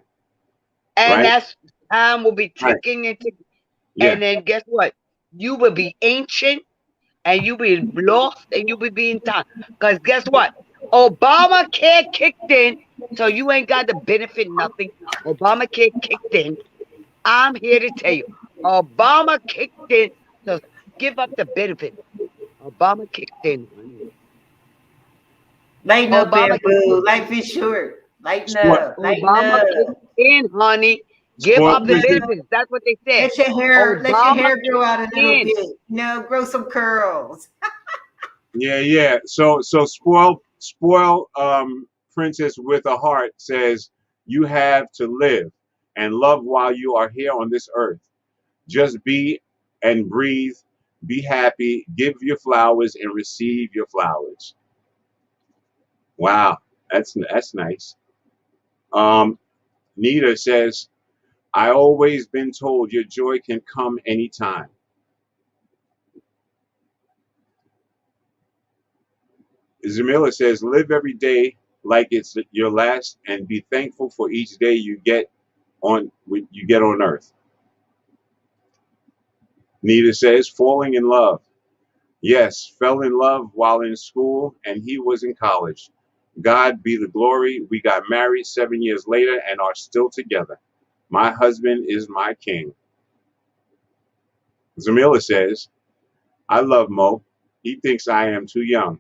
And right? that's time will be ticking and ticking. Yeah. And then guess what? You will be ancient and you will be lost and you will be in time. Because guess what? Obamacare kicked in, so you ain't got to benefit nothing. Obamacare kicked in. I'm here to tell you. Obama kicked in, so give up the benefit. Obama kicked in. Lighten up, Obama bamboo. Life is short. Lighten Sport. up. Lighten Obama up. kicked in, honey. Give Sport up the princess. benefits. That's what they said. Let your hair grow out a little kicked bit. Grow some curls. Yeah. So spoil princess with a heart says you have to live and love while you are here on this earth. Just be and breathe, be happy, give your flowers and receive your flowers. Wow, that's nice. Nita says, I always been told your joy can come anytime. Zamila says, live every day like it's your last and be thankful for each day you get on earth. Nita says, falling in love. Yes, fell in love while in school and he was in college. God be the glory. We got married 7 years later and are still together. My husband is my king. Zamila says, I love Mo. He thinks I am too young.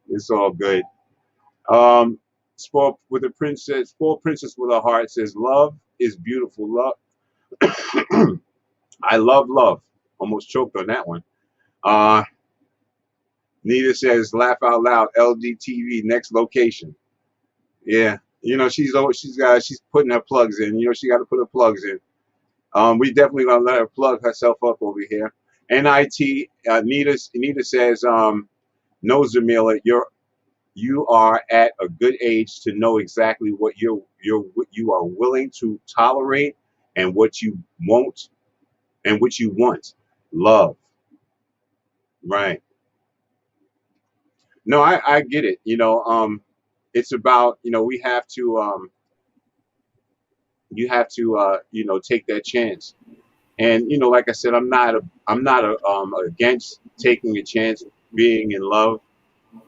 It's all good. Spoiled princess with a heart says, love is beautiful. Love. I love love. Almost choked on that one. Nita says, laugh out loud. LDTV next location. Yeah, she's putting her plugs in. She got to put her plugs in. We definitely gonna let her plug herself up over here. NIT. Nita says, no, Zamila, you are at a good age to know exactly what you are willing to tolerate and what you won't and what you want. Love. Right. No, I get it. It's about, we have to you have to take that chance. And like I said, I'm not against taking a chance, being in love.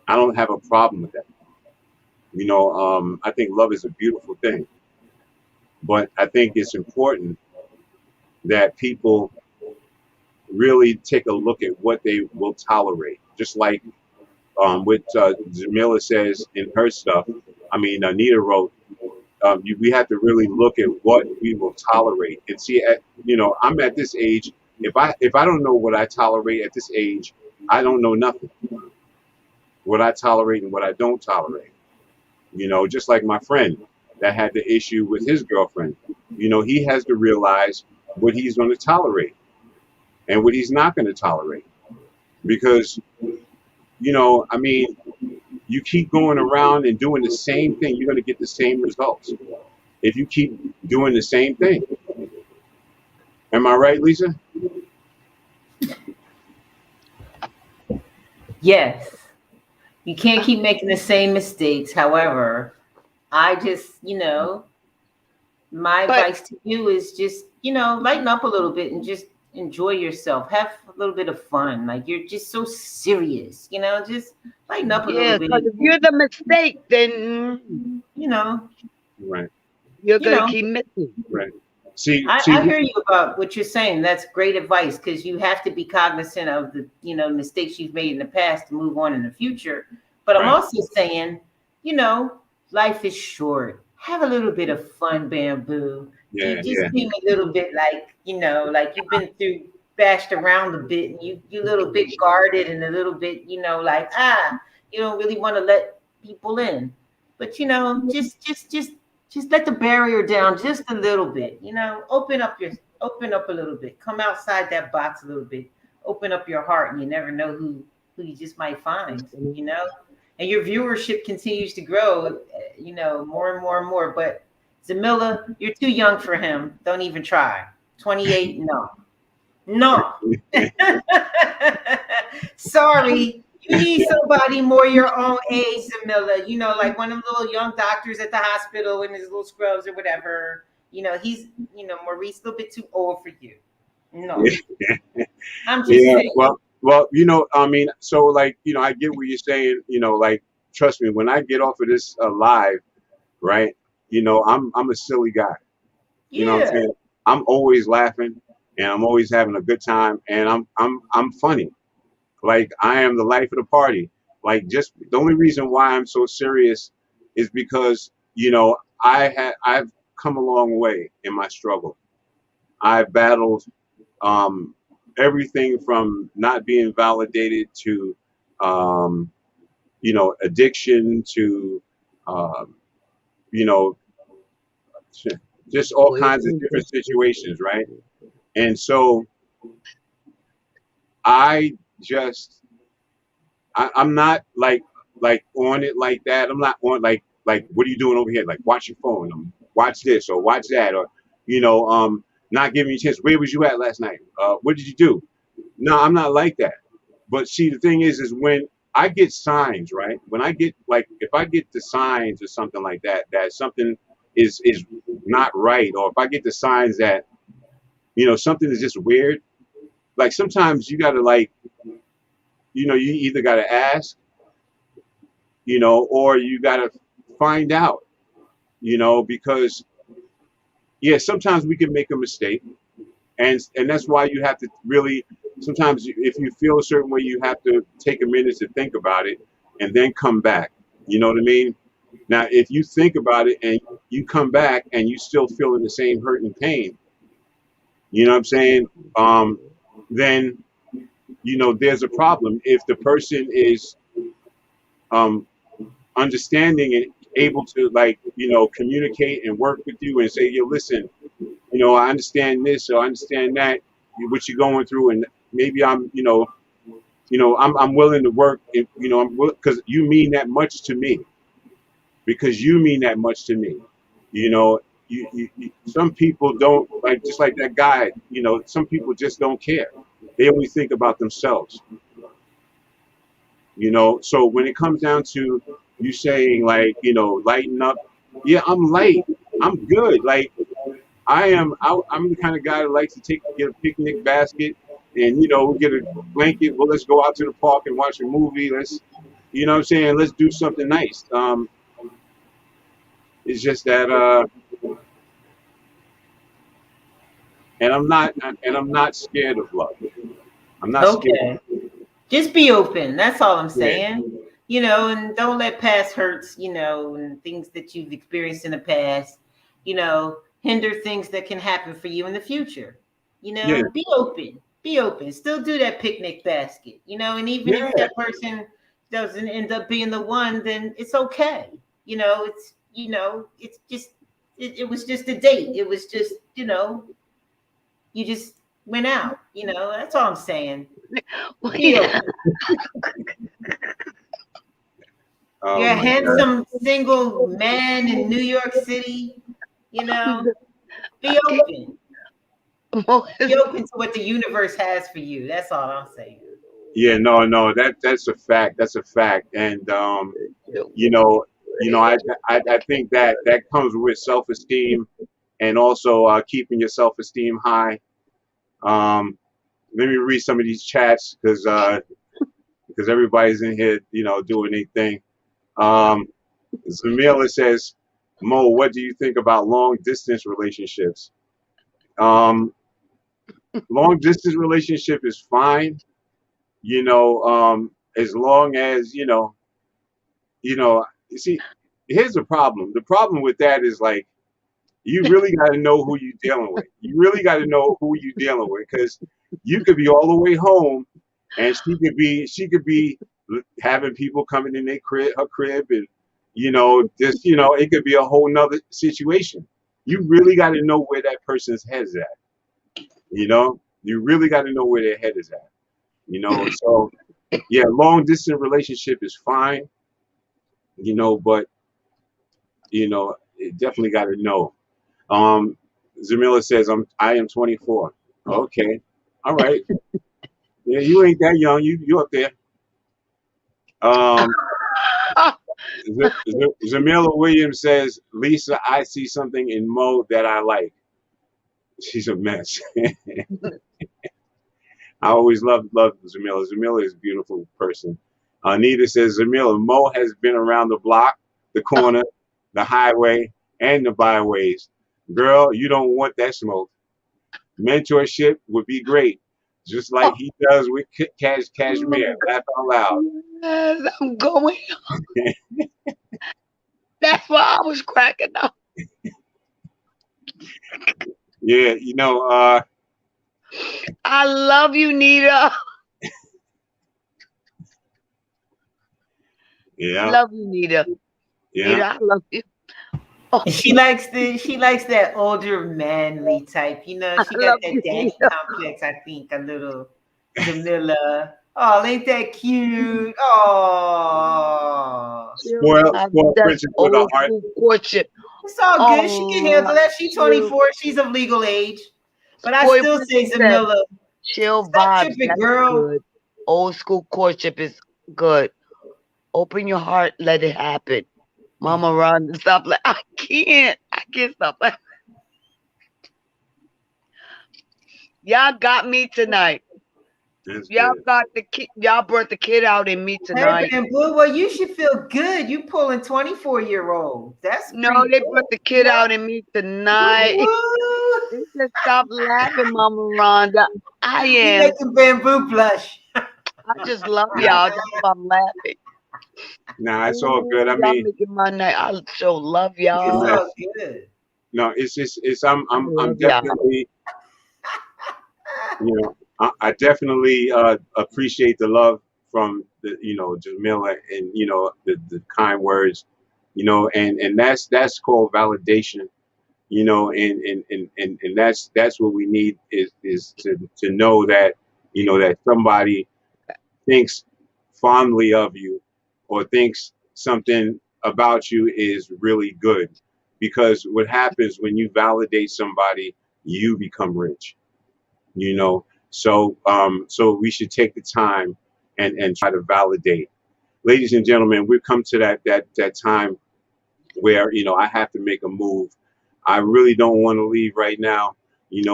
I don't have a problem with that. I think love is a beautiful thing. But I think it's important that people really take a look at what they will tolerate. Just like what Jamila says in her stuff. Anita wrote, we have to really look at what we will tolerate and see. I'm at this age. If I don't know what I tolerate at this age, I don't know nothing. what I tolerate and what I don't tolerate. You know, just like my friend that had the issue with his girlfriend. You know, he has to realize what he's going to tolerate and what he's not going to tolerate. Because, you know, I mean, you keep going around and doing the same thing, you're going to get the same results if you keep doing the same thing. Am I right, Lisa? Yes. You can't keep making the same mistakes. However, I just, you know, my But advice to you is just, you know, lighten up a little bit and just enjoy yourself. Have a little bit of fun. Like you're just so serious, you know, just lighten up a yeah, little because bit. if you're the mistake, then You know, Right, you're you gonna know. keep missing. right. See, I hear you about what you're saying. That's great advice because you have to be cognizant of the, you know, mistakes you've made in the past to move on in the future. But I'm right. also saying, you know, life is short. Have a little bit of fun, bamboo. You Yeah, just yeah, seem a little bit like, you know, like you've been through bashed around a bit and you a little bit guarded and a little bit, you know, like you don't really want to let people in. But you know, just let the barrier down just a little bit, you know, open up a little bit, come outside that box a little bit, open up your heart, and you never know who you just might find, you know, and your viewership continues to grow, you know, more and more and more. But Zamilla, you're too young for him. Don't even try. 28, no. Sorry. You need somebody more your own age, Zamilla. You know, like one of them little young doctors at the hospital in his little scrubs or whatever. You know, he's, you know, Maurice a little bit too old for you. No, I'm just yeah. saying. Well, you know, I mean, so like, you know, I get what you're saying. You know, like, trust me, when I get off of this live, right? You know, I'm a silly guy. You know what I'm Yeah. saying? I'm always laughing and I'm always having a good time and I'm funny. Like I am the life of the party. Like just the only reason why I'm so serious is because, you know, I've come a long way in my struggle. I've battled um, everything from not being validated to um, you know, addiction to um, you know, just all kinds of different situations, right? And so I just I'm not like on it like that. I'm not on like what are you doing over here? Like watch your phone, watch this or watch that, or you know, not giving you a chance. Where was you at last night? What did you do? No, I'm not like that. But see, the thing is when I get signs, right? When I get like if I get the signs or something like that, that something is not right, or if I get the signs that you know something is just weird, like sometimes you gotta like you know you either gotta ask, you know, or you gotta find out, you know, because yeah, sometimes we can make a mistake, and that's why you have to really sometimes if you feel a certain way, you have to take a minute to think about it and then come back. You know what I mean? Now, if you think about it and you come back and you still feeling the same hurt and pain, you know what I'm saying? Then you know there's a problem. If the person is um, understanding and able to like you know communicate and work with you and say, yo, listen, you know, I understand this or I understand that, what you're going through, and maybe I'm, I'm willing to work, if, you know, because you mean that much to me, because you mean that much to me, you know. Some people don't like, just like that guy, you know, some people just don't care. They only think about themselves, you know. So when it comes down to you saying like, you know, lighten up, yeah, I'm light, I'm good. Like I'm the kind of guy that likes to get a picnic basket and you know get a blanket. Well, let's go out to the park and watch a movie. Let's, you know what I'm saying? Let's do something nice. It's just that and I'm not scared of love. I'm not scared. Okay. Just be open. That's all I'm Yeah, saying. You know, and don't let past hurts, you know, and things that you've experienced in the past, you know, hinder things that can happen for you in the future. You yeah, know, be open. Be open. Still do that picnic basket, you know, and even yeah, if that person, doesn't end up being the one, then it's okay. It's just it was just a date. It was just, you just went out. That's all I'm saying. Be open. Oh You're a my God. handsome single man in New York City. Be open. Be open to what the universe has for you. That's all I'm saying. Yeah, no, that's a fact. That's a fact. And I think that comes with self-esteem, and also keeping your self-esteem high. Let me read some of these chats because everybody's in here, doing their thing. Zamila says, Mo, what do you think about long distance relationships? Long distance relationship is fine, as long as, you see, here's the problem. The problem with that is, like, you really got to know who you're dealing with. You really got to know who you're dealing with, because you could be all the way home, and she could be having people coming in her crib, and it could be a whole nother situation. You really got to know where that person's head is at. You really got to know where their head is at. So yeah, long distance relationship is fine. But it definitely got to know. Zamila says, I am 24. Okay. All right. Yeah, you ain't that young. You up there. Zamila Williams says, Lisa, I see something in Mo that I like. She's a mess. I always loved Zamila. Zamila is a beautiful person. Anita says, Zamila, Mo has been around the block, the corner, the highway, and the byways. Girl, you don't want that smoke. Mentorship would be great, just like he does with Cashmere. Laugh out loud. Yes, I'm going. That's why I was cracking up. Yeah, I love you, Nita. yeah, Love you, Nita. yeah. Nita, I love you. Oh, She likes that older manly type. She I got love that you, daddy Nita. complex, I think, a little Jamila. Oh, ain't that cute? Oh, Spoiled That's princess with a old heart. school courtship. it's all good. She can handle that. She's Chill, 24. She's of legal age. But I spoiled still say princess. Jamila, Chill stop vibes. tripping, That's girl. good. Old school courtship is good. Open your heart, let it happen. Mama run, stop like I can't stop like y'all got me tonight. That's Y'all good. got the kid. Y'all brought the kid out in me Hey, tonight. Bamboo, well, you should feel good. You pulling 24-year-old. That's No, pretty they good. brought the kid out in me tonight. Woo-woo. They said, stop laughing, Mama Rhonda. I You am. making Bamboo blush. I just love y'all. That's why I'm laughing. Nah, it's all good. I Y'all mean, making my night. I so love It's y'all. all good. no, it's I I'm love y'all. definitely, I definitely appreciate the love from Jamila, and the kind words, and that's called validation, and that's what we need is to know that that somebody thinks fondly of you, or thinks something about you is really good, because what happens when you validate somebody, you become rich. So we should take the time and try to validate. Ladies and gentlemen, we've come to that time where I have to make a move. I really don't want to leave right now,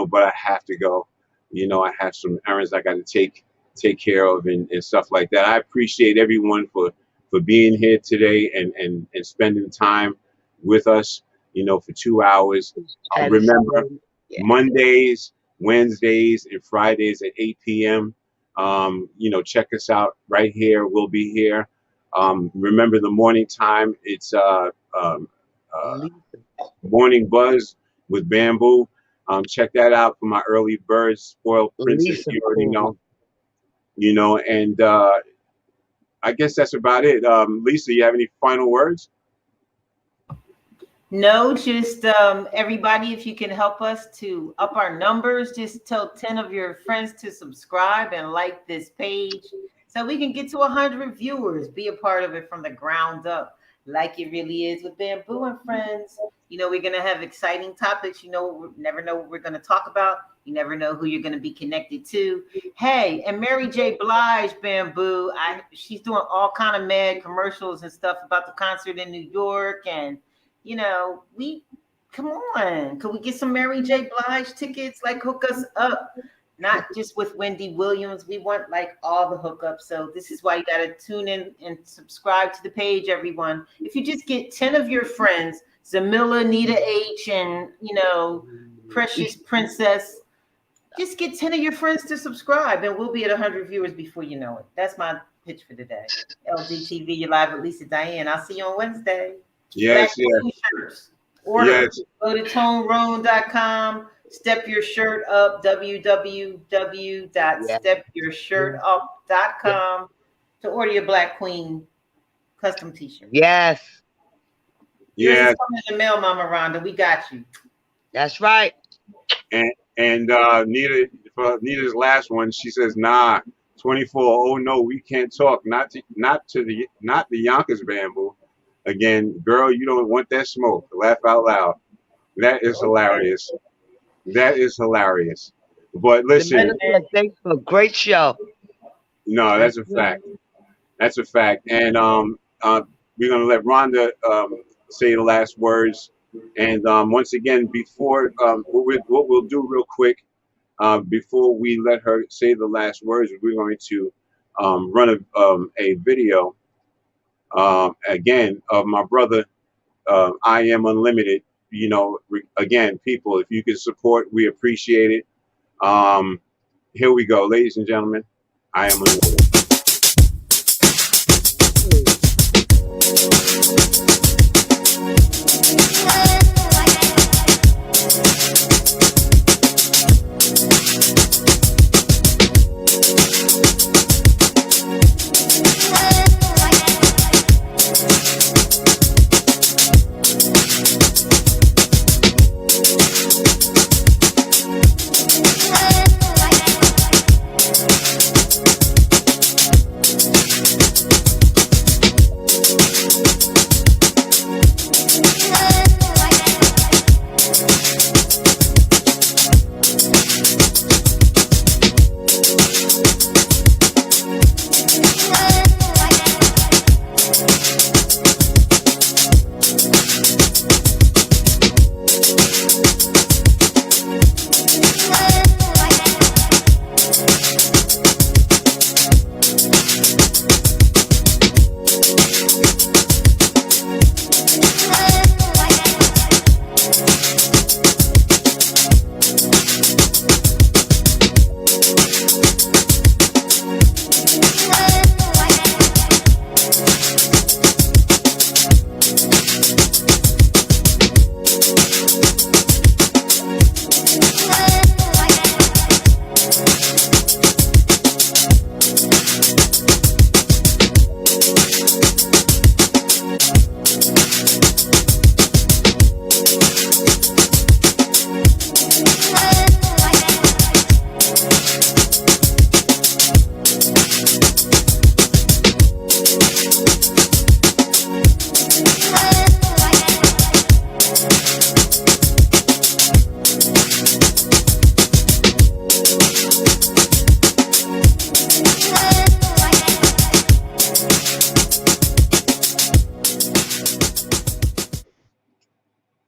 but I have to go. I have some errands I got to take care of, and stuff like that. I appreciate everyone for being here today and spending time with us, for 2 hours. And Remember, yeah. Mondays, Wednesdays, and Fridays at 8 p.m. Check us out right here. We'll be here. Remember the morning time. It's Morning Buzz with Bamboo. Check that out for my early birds, Spoiled Princess. Lisa You already Cool. know. And I guess that's about it. Lisa, you have any final words? No, just everybody, if you can help us to up our numbers, just tell 10 of your friends to subscribe and like this page so we can get to 100 viewers. Be a part of it from the ground up, like it really is with Bamboo and Friends. You know, we're going to have exciting topics. You know, we never know what we're going to talk about. You never know who you're going to be connected to. Hey, and Mary J. Blige, Bamboo, she's doing all kind of mad commercials and stuff about the concert in New York. And you know, come on. Could we get some Mary J. Blige tickets? Like, hook us up. Not just with Wendy Williams. We want like all the hookups. So this is why you got to tune in and subscribe to the page, everyone. If you just get 10 of your friends, Zamilla, Nita H, and, you know, Precious Princess, just get 10 of your friends to subscribe and we'll be at 100 viewers before you know it. That's my pitch for today. LGTV, you're live with Lisa Diane. I'll see you on Wednesday. Yes, yes. Shirts. Order. Yes. Go to toneroan.com. Step your shirt up. www.stepyourshirtup.com to order your Black Queen custom t-shirt. Yes. Yes. Coming in the mail, Mama Rhonda. We got you. That's right. And Nita, for Nita's last one, she says, nah, 24. Oh no, we can't talk. Not the Yonkers Bamboo. Again, girl, you don't want that smoke. Laugh out loud. That is hilarious. That is hilarious. But listen, thanks for a great show. No, that's a fact. That's a fact. And we're gonna let Rhonda say the last words. And once again, before what we'll do real quick, before we let her say the last words, we're going to run a video. Again, of my brother, I Am Unlimited. You know, again, people, if you can support, we appreciate it. Here we go, ladies and gentlemen. I Am Unlimited.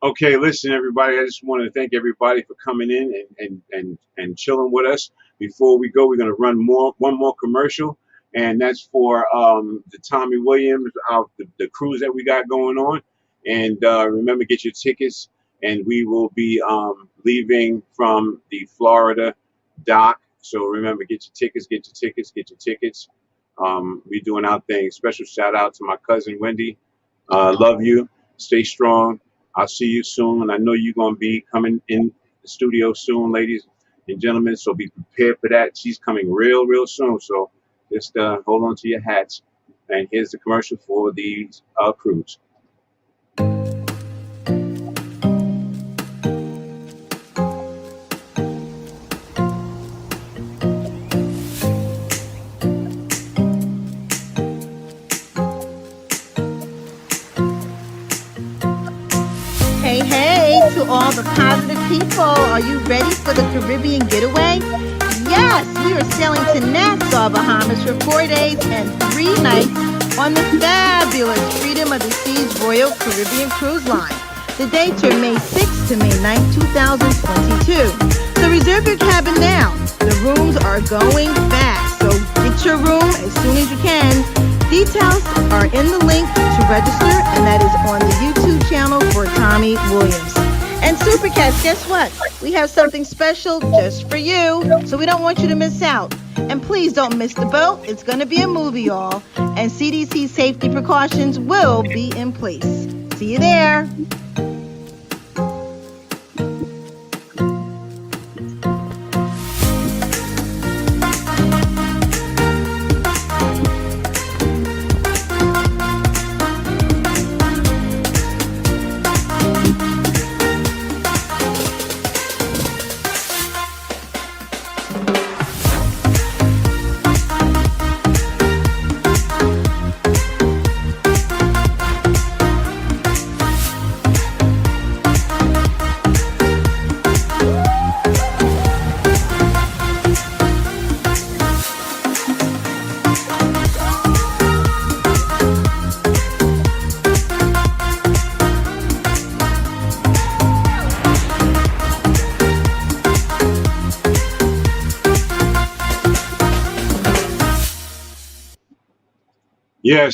Okay, listen, everybody. I just want to thank everybody for coming in and chilling with us. Before we go, we're going to run one more commercial, and that's for the Tommy Williams, the cruise that we got going on. And remember, get your tickets, and we will be leaving from the Florida dock. So remember, get your tickets, get your tickets, get your tickets. We're doing our thing. Special shout out to my cousin Wendy. Love you. Stay strong. I'll see you soon. I know you're going to be coming in the studio soon, ladies and gentlemen. So be prepared for that. She's coming real soon. So just hold on to your hats. And here's the commercial for the cruise. Hey, to all the positive people, are you ready for the Caribbean getaway? Yes, we are sailing to Nassau, Bahamas for 4 days and 3 nights on the fabulous Freedom of the Seas Royal Caribbean Cruise Line. The dates are May 6th to May 9th, 2022. So reserve your cabin now. The rooms are going fast, so get your room as soon as you can. Details are in the link to register, and that is on the YouTube channel for Tommy Williams. And Super Cats, guess what? We have something special just for you, so we don't want you to miss out. And please don't miss the boat. It's going to be a movie, y'all, and CDC safety precautions will be in place. See you there.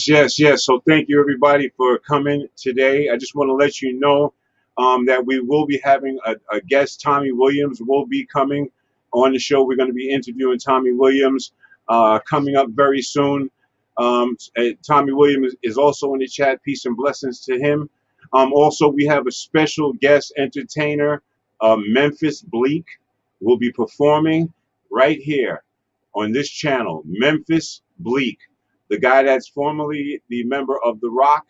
Yes. So thank you everybody for coming today. I just want to let you know that we will be having a guest. Tommy Williams will be coming on the show. We're going to be interviewing Tommy Williams coming up very soon. Tommy Williams is also in the chat. Peace and blessings to him. Also, we have a special guest entertainer, Memphis Bleak, will be performing right here on this channel. Memphis Bleak, the guy that's formerly the member of The Rock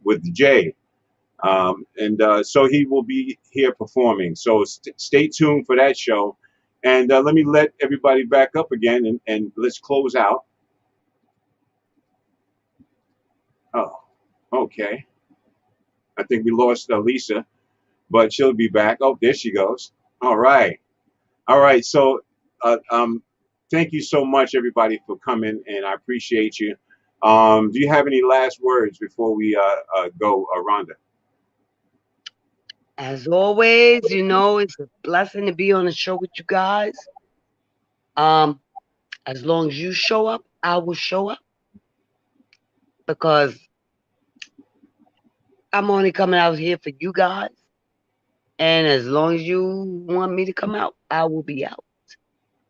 with Jay. So he will be here performing. So stay tuned for that show. And let me let everybody back up again and let's close out. Oh, okay. I think we lost Lisa, but she'll be back. Oh, there she goes. All right. So thank you so much, everybody, for coming, and I appreciate you. Do you have any last words before we go, Rhonda? As always, it's a blessing to be on the show with you guys. As long as you show up, I will show up, because I'm only coming out here for you guys. And as long as you want me to come out, I will be out.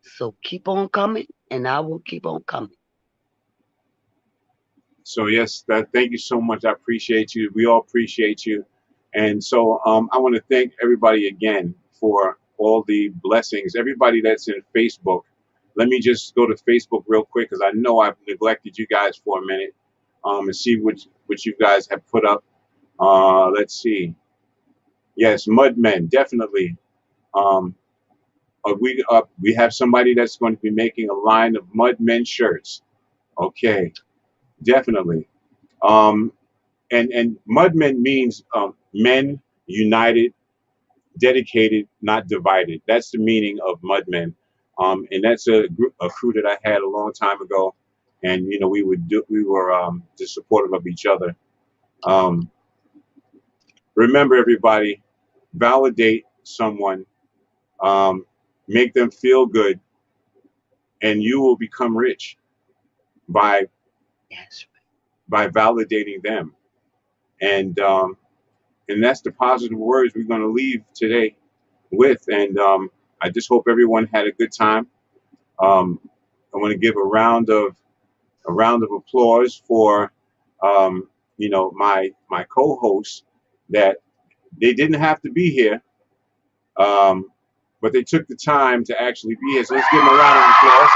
So keep on coming, and I will keep on coming. So yes, thank you so much. I appreciate you. We all appreciate you. And so I want to thank everybody again for all the blessings. Everybody that's in Facebook. Let me just go to Facebook real quick, because I know I've neglected you guys for a minute, and see what you guys have put up. Let's see. Yes, Mudmen, definitely. We have somebody that's going to be making a line of Mudmen shirts. Okay, definitely. And Mudmen means men united, dedicated, not divided. That's the meaning of Mudmen. And that's a crew that I had a long time ago, and we were just supportive of each other. Remember, everybody, validate someone, make them feel good, and you will become rich by validating them. And that's the positive words we're going to leave today with. And I just hope everyone had a good time. I want to give a round of applause for my co-hosts, that they didn't have to be here, but they took the time to actually be here. So let's give them a round of applause.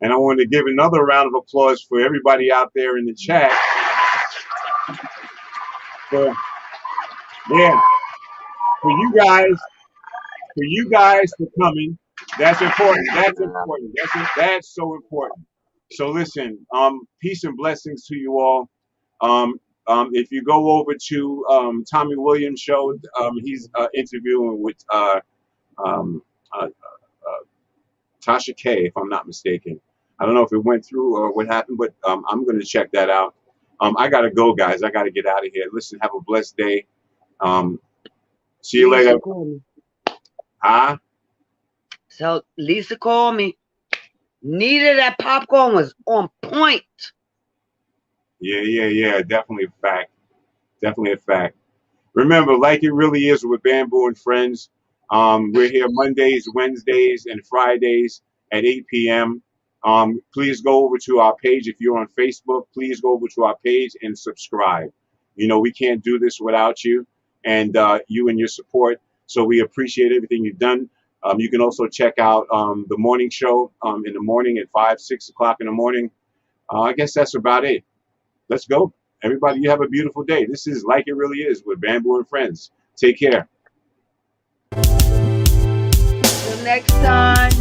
And I want to give another round of applause for everybody out there in the chat. For you guys for coming. That's important. That's so important. So listen, peace and blessings to you all. If you go over to Tommy Williams show, he's interviewing with Tasha K, if I'm not mistaken. I don't know if it went through or what happened, but I'm going to check that out. I got to go, guys. I got to get out of here. Listen, have a blessed day. See you later. Huh? So Lisa called me. Nita, that popcorn was on point. Yeah. Definitely a fact. Definitely a fact. Remember, Like It Really Is with Bamboo and Friends. We're here Mondays, Wednesdays, and Fridays at 8 p.m. Please go over to our page. If you're on Facebook, please go over to our page and subscribe. You know, we can't do this without you and you and your support. So we appreciate everything you've done. You can also check out the morning show in the morning at 5, 6 o'clock in the morning. I guess that's about it. Let's go. Everybody, you have a beautiful day. This is Like It Really Is with Bamboo and Friends. Take care. Till next time.